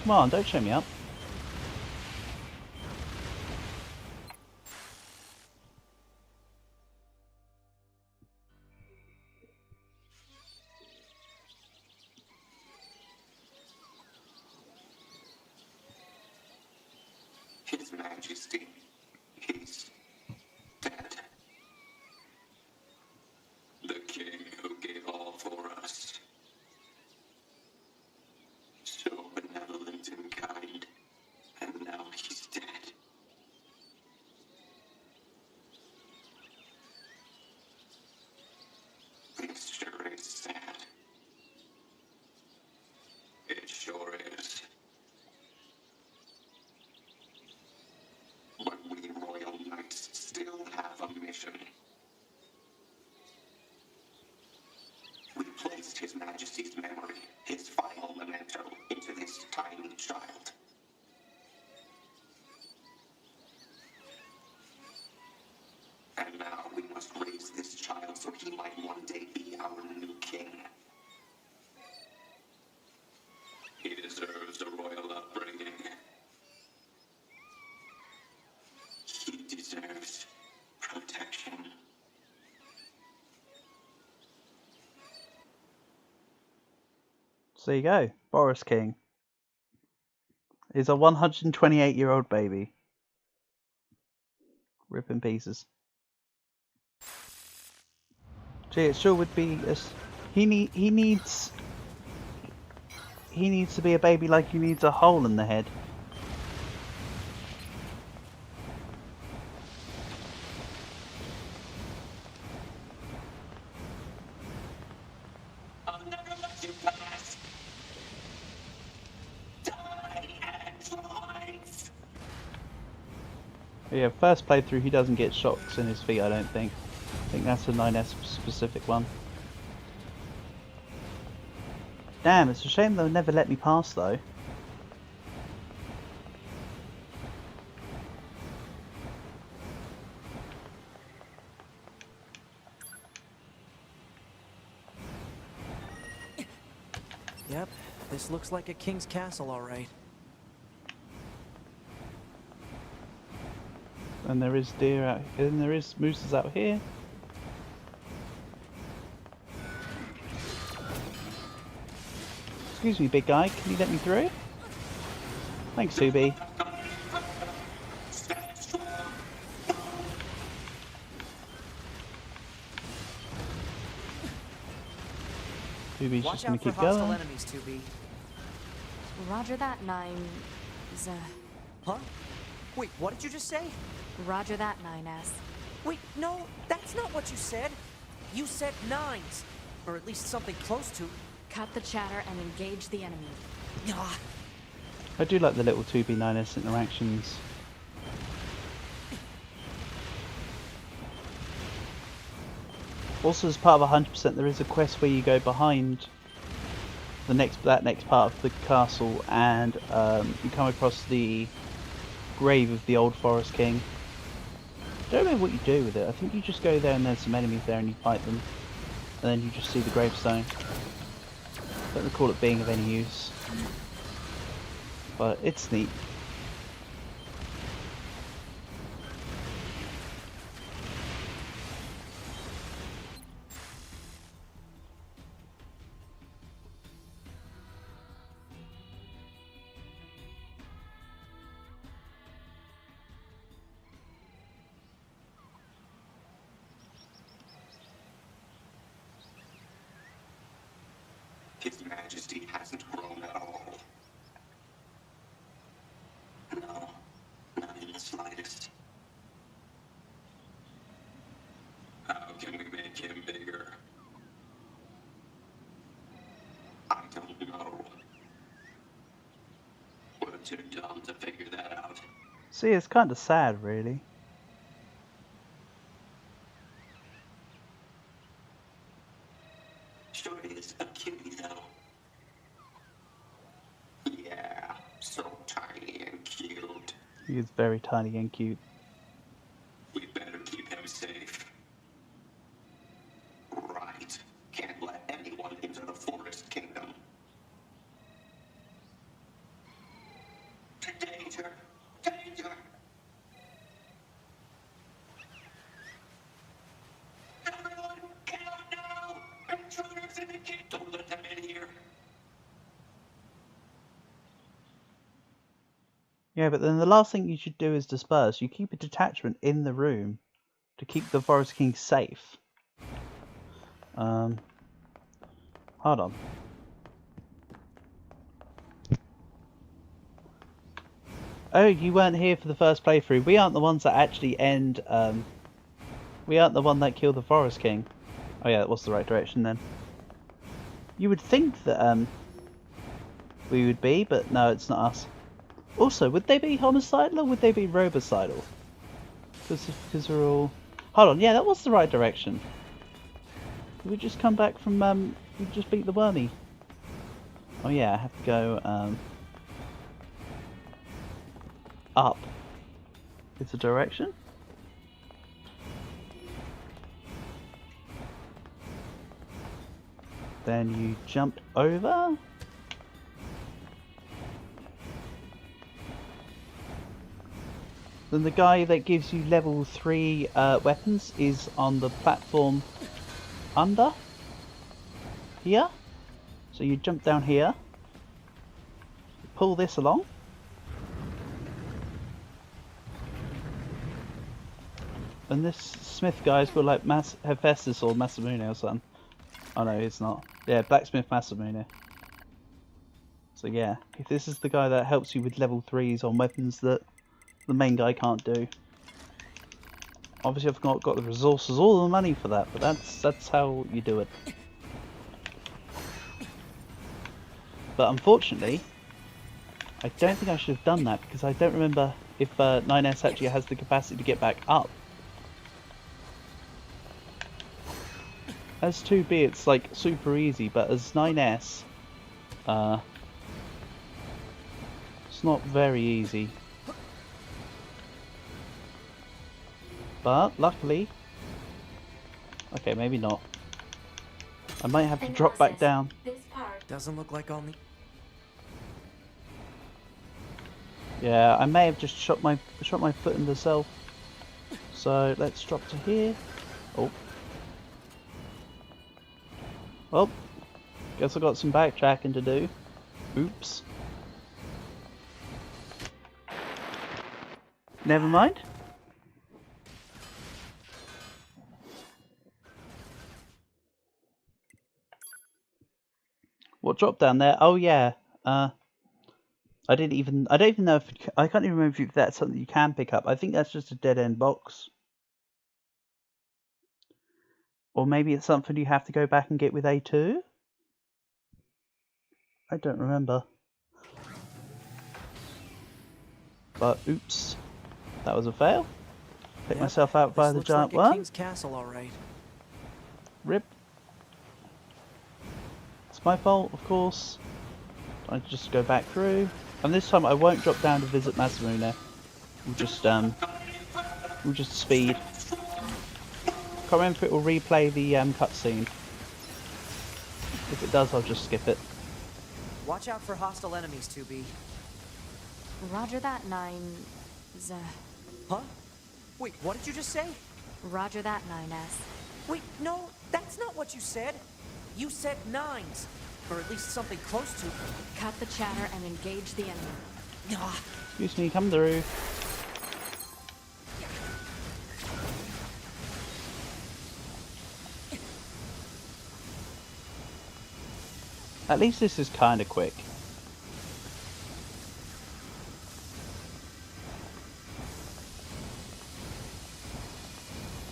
Come on, don't show me up. Majesty. He's dead. The king who gave all for us. So benevolent and kind. And now he's dead. It sure is sad. It sure is. But we Royal Knights still have a mission. We placed His Majesty's memory, his final memento, into this tiny child. And now we must raise this child so he might one day be our new king. He deserves a royal upbringing. He deserves protection. So there you go. Boris King is a 128-year-old baby. Rip in pieces. Gee, it sure would be. He needs to be a baby like he needs a hole in the head. I'll never let you pass. Die and life. Yeah, first playthrough he doesn't get shocks in his feet, I don't think. I think that's a 9S specific one. Damn, it's a shame they'll never let me pass though. Yep, this looks like a king's castle, all right. And there is deer out here, and there is mooses out here. Excuse me, big guy, can you let me through? Thanks, Subi. Subi's just gonna keep going. Enemies, 2B. Roger that, 9... Huh? Wait, what did you just say? Roger that, 9S. Wait, no, that's not what you said. You said 9s. Or at least something close to. Cut the chatter and engage the enemy. Ah. I do like the little 2B9S interactions. Also, as part of 100%, there is a quest where you go behind that next part of the castle, and you come across the grave of the old Forest King. I don't remember what you do with it. I think you just go there and there's some enemies there and you fight them, and then you just see the gravestone. I don't recall it being of any use, but it's neat. His Majesty hasn't grown at all. No, not in the slightest. How can we make him bigger? I don't know. We're too dumb to figure that out. See, it's kind of sad, really. Sure is a cutie, though. Yeah, so tiny and cute. He is very tiny and cute. We better keep him safe. Right. Can't let anyone into the Forest Kingdom. Danger! Danger! Everyone, get out now! Intruders in the gate! Don't let them in here! Yeah, but then the last thing you should do is disperse. You keep a detachment in the room to keep the Forest King safe. Hold on. Oh, you weren't here for the first playthrough. We aren't the ones that actually end, we aren't the one that killed the Forest King. Oh yeah, that was the right direction then. You would think that, we would be, but no, it's not us. Also, would they be homicidal or would they be robocidal? Because we're all... Hold on, yeah, that was the right direction. Did we just come back from, we just beat the wormy? Oh yeah, I have to go, up. Is the direction? Then you jump over. Then the guy that gives you level 3 weapons is on the platform under here. So you jump down here, pull this along. And this smith guy's got like Hephaestus or Masamune or something. Oh no, it's not. Yeah, Blacksmith Masamune. So yeah, if this is the guy that helps you with level 3s on weapons that the main guy can't do. Obviously I've not got the resources or the money for that, but that's how you do it. But unfortunately, I don't think I should have done that because I don't remember if 9S actually has the capacity to get back up. As 2B it's like super easy, but as 9S, it's not very easy. But luckily, okay, maybe not. I might have to drop back down. This part Doesn't look like only... Yeah, I may have just shot my foot in the self. So let's drop to here. Oh. Well, guess I got some backtracking to do. Oops. Never mind. What dropped down there? Oh yeah. I don't even know if I can't even remember if that's something you can pick up. I think that's just a dead end box. Or maybe it's something you have to go back and get with A2? I don't remember. But oops. That was a fail. Pick myself out by the giant looks like a worm. King's Castle, all right. Rip. It's my fault, of course. I just go back through. And this time I won't drop down to visit Masamune. We'll just speed. Can't remember if it will replay the cutscene. If it does, I'll just skip it. Watch out for hostile enemies, 2B. Roger that, 9... Huh? Wait, what did you just say? Roger that, 9S. Wait, no, that's not what you said. You said 9s. Or at least something close to. Cut the chatter and engage the enemy. Excuse me, come through. At least this is kind of quick.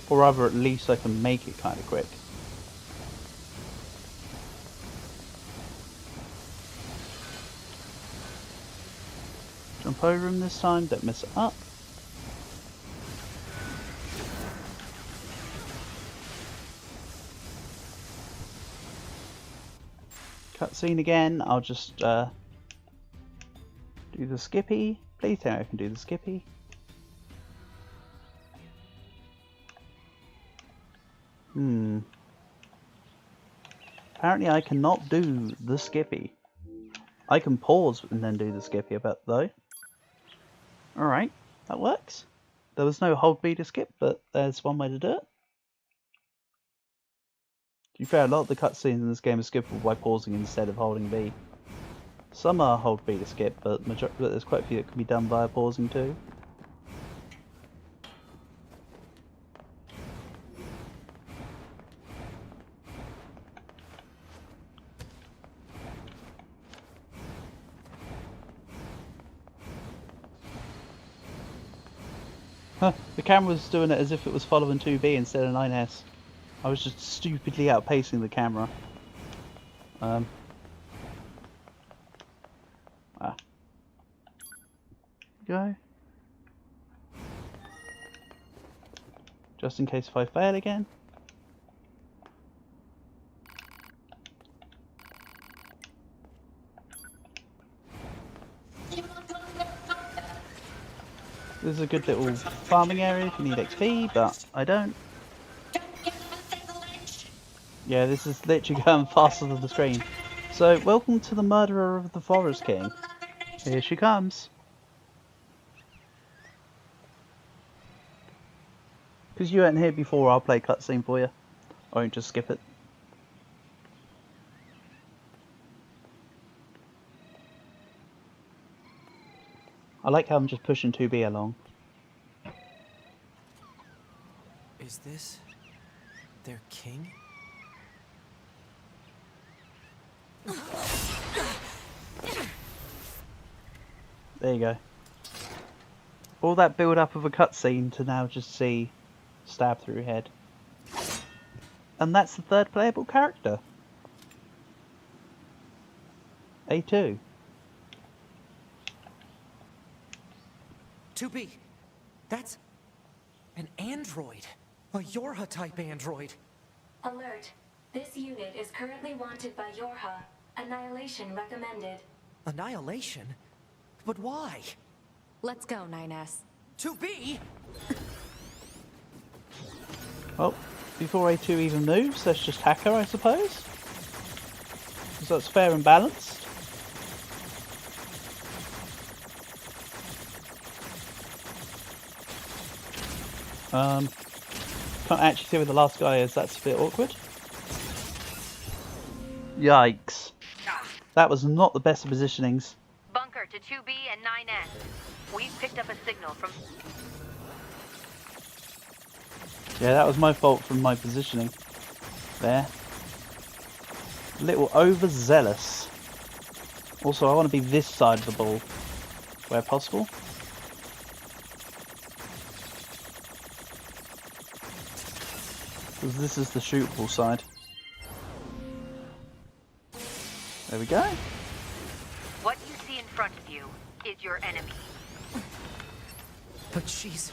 Or rather, at least I can make it kind of quick. Jump over him this time, don't mess it up. Cutscene again, I'll just do the skippy. Please tell me I can do the skippy. Apparently I cannot do the skippy. I can pause and then do the skippy, I bet though. Alright, that works. There was no hold B to skip, but there's one way to do it. To be fair, a lot of the cutscenes in this game are skippable by pausing instead of holding B. Some are hold B to skip, but there's quite a few that can be done via pausing too. Huh, the camera's doing it as if it was following 2B instead of 9S. I was just stupidly outpacing the camera. Go. Just in case if I fail again. This is a good little farming area if you need XP, but I don't. Yeah, this is literally going faster than the screen. So, welcome to the murderer of the Forest King. Here she comes. Because you weren't here before, I'll play cutscene for you. I won't just skip it. I like how I'm just pushing 2B along. Is this their king? There you go. All that build up of a cutscene to now just see stab through head. And that's the third playable character. A2. 2B, that's an android. A Yorha-type android. Alert. This unit is currently wanted by Yorha. Annihilation recommended. Annihilation? But why? Let's go, 9S. 2B? Well, before A2 even moves, let's just hack her, I suppose. Because that's fair and balanced. Can't actually see where the last guy is, that's a bit awkward. Yikes. That was not the best of positionings. Bunker to 2B and 9S. We've picked up a signal from... Yeah, that was my fault from my positioning. There. A little overzealous. Also, I want to be this side of the ball, where possible. Because this is the shootable side. There we go. What you see in front of you is your enemy. But she's...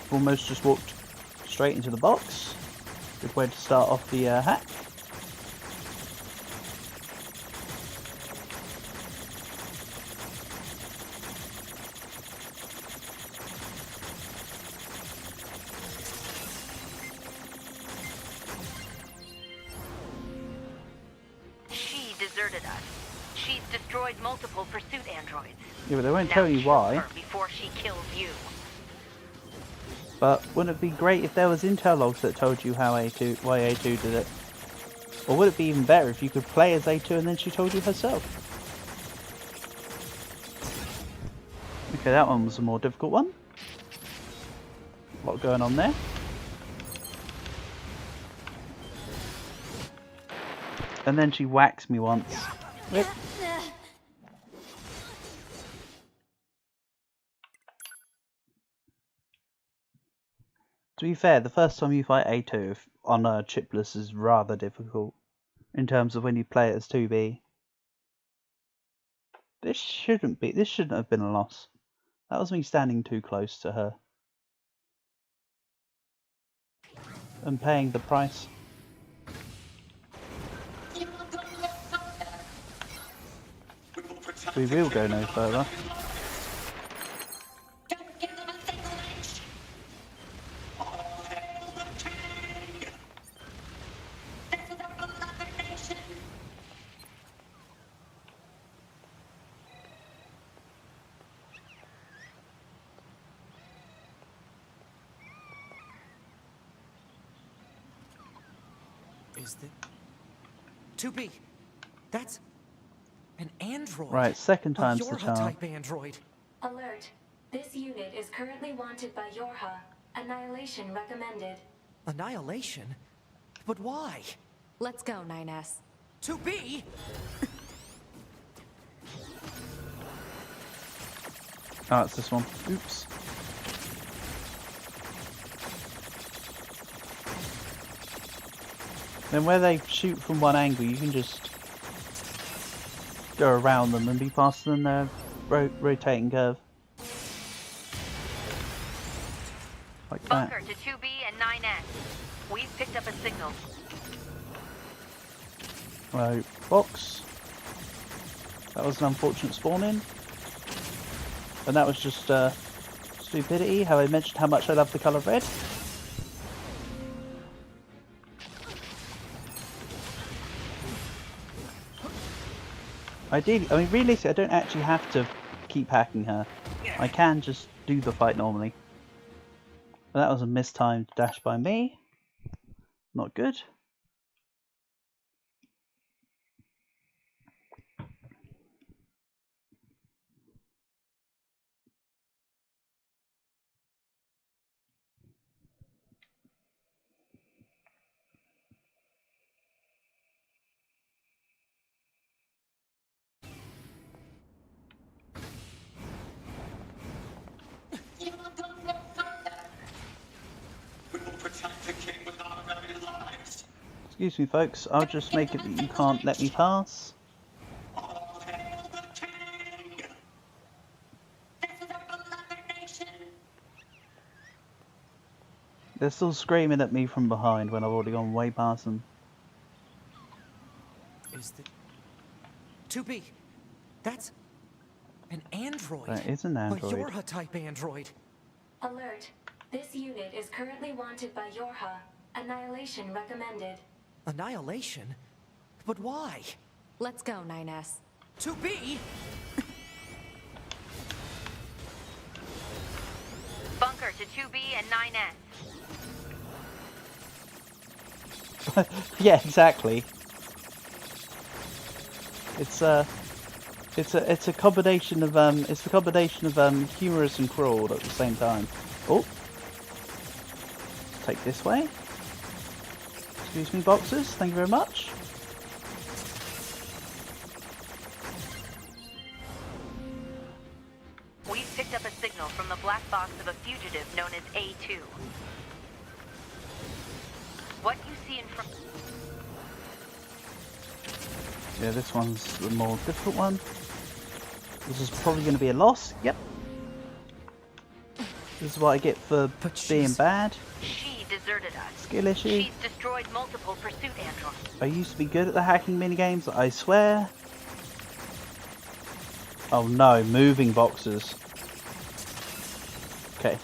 Almost just walked straight into the box. Good way to start off the hack. She deserted us. She's destroyed multiple pursuit androids. Yeah, but they won't Now tell you kill why. her before she kills you. But wouldn't it be great if there was intel logs that told you how why A2 did it? Or would it be even better if you could play as A2 and then she told you herself? Okay, that one was a more difficult one. A lot going on there. And then she whacks me once. Whip. To be fair, the first time you fight A2 on a chipless is rather difficult in terms of when you play it as 2B. This shouldn't have been a loss. That was me standing too close to her. And paying the price. We will go no further. Is that... 2B, That's an android. Right, second A time's the Yorha charm. type android. Alert. This unit is currently wanted by Yorha. Annihilation recommended. Annihilation? But why? Let's go, 9S. To be? Oh, it's this one. Oops. Then where they shoot from one angle, you can just go around them and be faster than their rotating curve. Like that. Bunker to 2B and 9S. We've picked up a signal. Right, box. That was an unfortunate spawn in. And that was just stupidity. Have I mentioned how much I love the colour red? Ideally, I mean, realistically, I don't actually have to keep hacking her. I can just do the fight normally. And that was a mistimed dash by me. Not good. Excuse me, folks. I'll just make it that you can't let me pass. They're still screaming at me from behind when I've already gone way past them. Is the 2B? That's an android. That is an android. A Yorha type android. Alert. This unit is currently wanted by Yorha. Annihilation recommended. Annihilation? But why? Let's go, 9S. 2B? Bunker to 2B and 9S. Yeah, exactly. It's a combination of humorous and cruel at the same time. Oh, take this way. Excuse me, boxers. Thank you very much. We've picked up a signal from the black box of a fugitive known as A2. What you see in front... Yeah, this one's the more difficult one. This is probably going to be a loss. Yep. This is what I get for being bad. She deserted us. Skill issue. She's destroyed multiple pursuit androids. I used to be good at the hacking minigames, I swear. Oh no, moving boxes. Okay,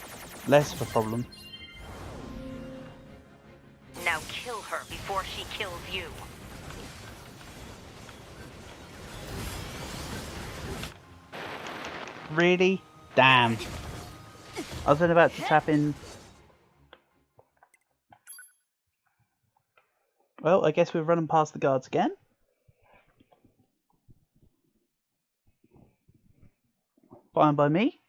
less of a problem. Now kill her before she kills you. Really? Damn. I was then about to tap in. Well, I guess we're running past the guards again. Fine by me.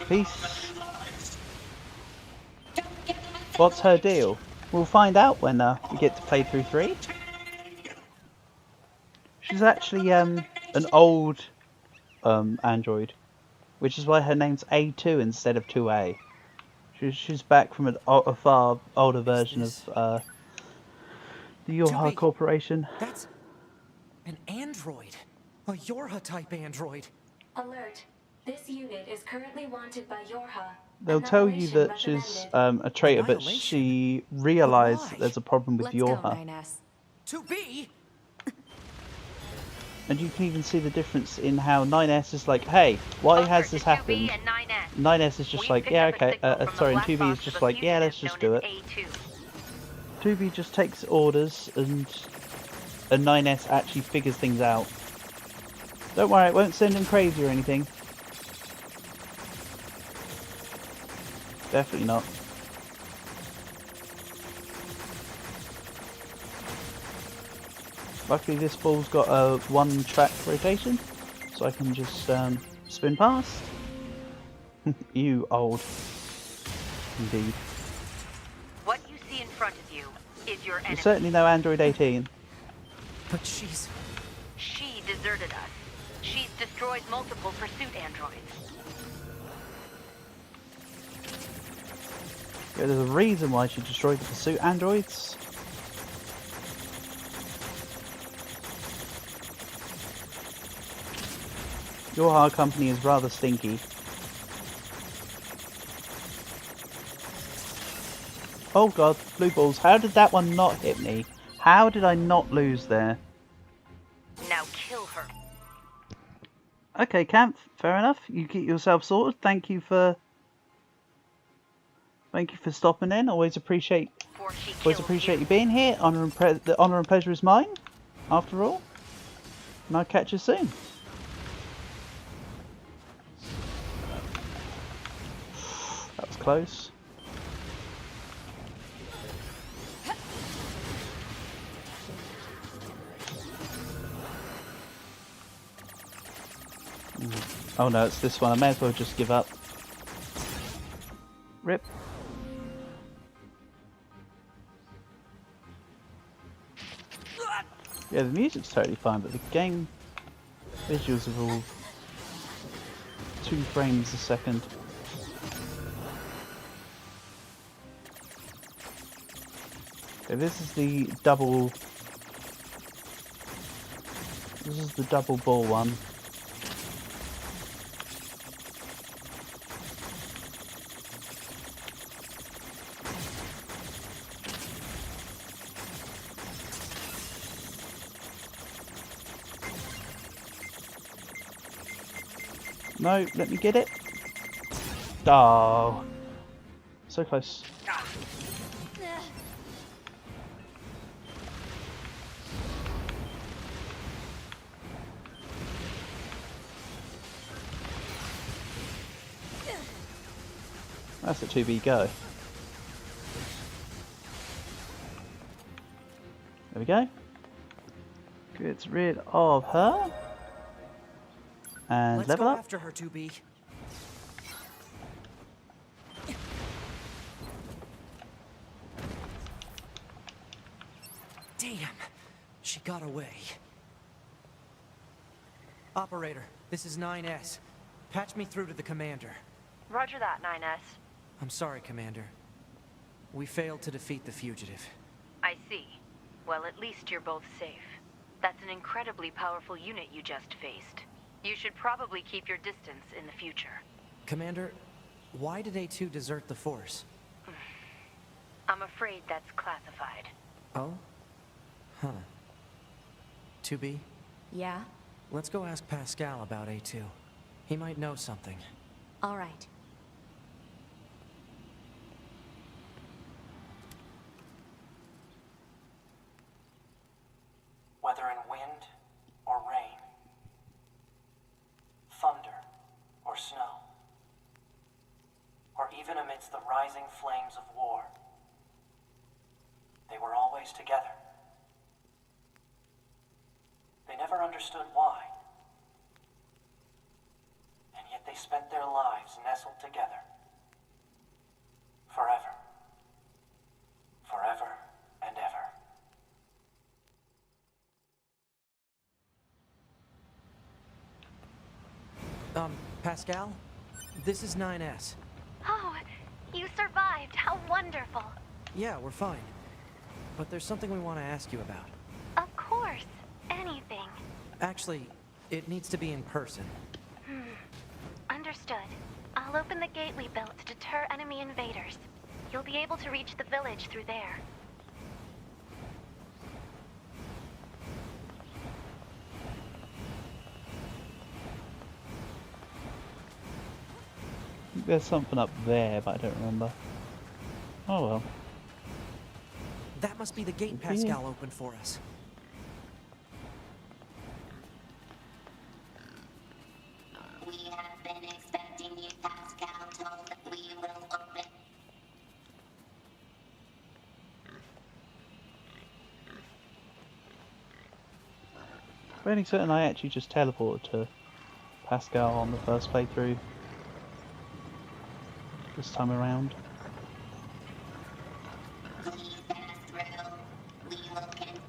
Peace. What's her deal? We'll find out when we get to play through 3. She's actually an old android, which is why her name's A2 instead of 2A. She's back from a far older version of the Yorha Corporation. That's an android. A Yorha type android. Alert. This unit is currently wanted by Yorha. They'll tell you that she's a traitor, but she realised that there's a problem with Yorha. To be. And you can even see the difference in how 9S is like, hey, why has this happened? 9S is just like, yeah, okay, sorry, and 2B is just like, yeah, let's just do it. 2B just takes orders and 9S actually figures things out. Don't worry, it won't send him crazy or anything. Definitely not. Luckily this ball's got a 1-track rotation, so I can just spin past. You old. Indeed. What you see in front of you is your enemy. You're certainly no Android 18. But she's... She deserted us. She's destroyed multiple pursuit androids. Yeah, there's a reason why she destroyed the pursuit androids. Your hard company is rather stinky. Oh god, blue balls. How did that one not hit me? How did I not lose there? Now kill her. Okay, Camp, fair enough. You get yourself sorted. Thank you for stopping in. Always appreciate you being here. The honour and pleasure is mine, after all. And I'll catch you soon. That was close. Oh no, it's this one. I may as well just give up. Rip. Yeah, the music's totally fine, but the game visuals are all 2 frames a second. Okay, this is the double ball one. No, let me get it. Oh, so close. That's a 2B go. There we go. Gets rid of her. And Let's level go up. after her, 2B. Damn, she got away. Operator, this is 9S. Patch me through to the commander. Roger that, 9S. I'm sorry, Commander. We failed to defeat the fugitive. I see. Well, at least you're both safe. That's an incredibly powerful unit you just faced. You should probably keep your distance in the future. Commander, why did A2 desert the Force? I'm afraid that's classified. Oh? Huh. 2B? Yeah? Let's go ask Pascal about A2. He might know something. All right. Whether in wind or rain, thunder or snow, or even amidst the rising flames of war, they were always together. They never understood why, and yet they spent their lives nestled together. Forever. Forever and ever. Pascal? This is 9S. Oh, you survived. How wonderful. Yeah, we're fine. But there's something we want to ask you about. Of course. Anything. Actually, it needs to be in person. Understood. I'll open the gate we built to deter enemy invaders. You'll be able to reach the village through there. There's something up there, but I don't remember. Oh well. That must be the gate Okay. Pascal opened for us. We have been expecting you, Pascal told that we will open. Fairly certain I actually just teleported to Pascal on the first playthrough this time around. Please pass through. We will continue.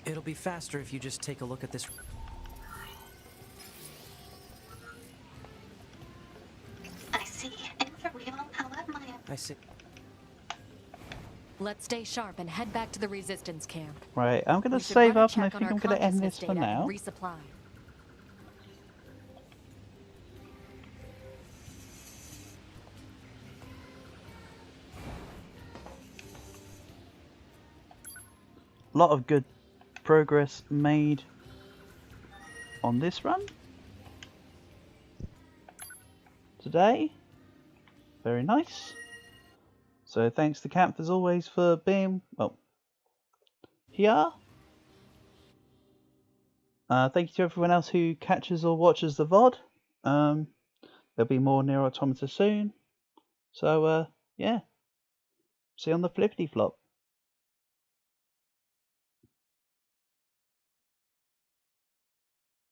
It'll be faster if you just take a look at this. I see. And for real, how have my... I see. Let's stay sharp and head back to the resistance camp. Right, I'm going We to should save run a up and I check on think our I'm going to end consciousness this for data and now. resupply. A lot of good progress made on this run today. Very nice. So thanks to Camp as always for being, well, here. Thank you to everyone else who catches or watches the VOD. There'll be more NieR Automata soon. So yeah, see you on the flippity flop.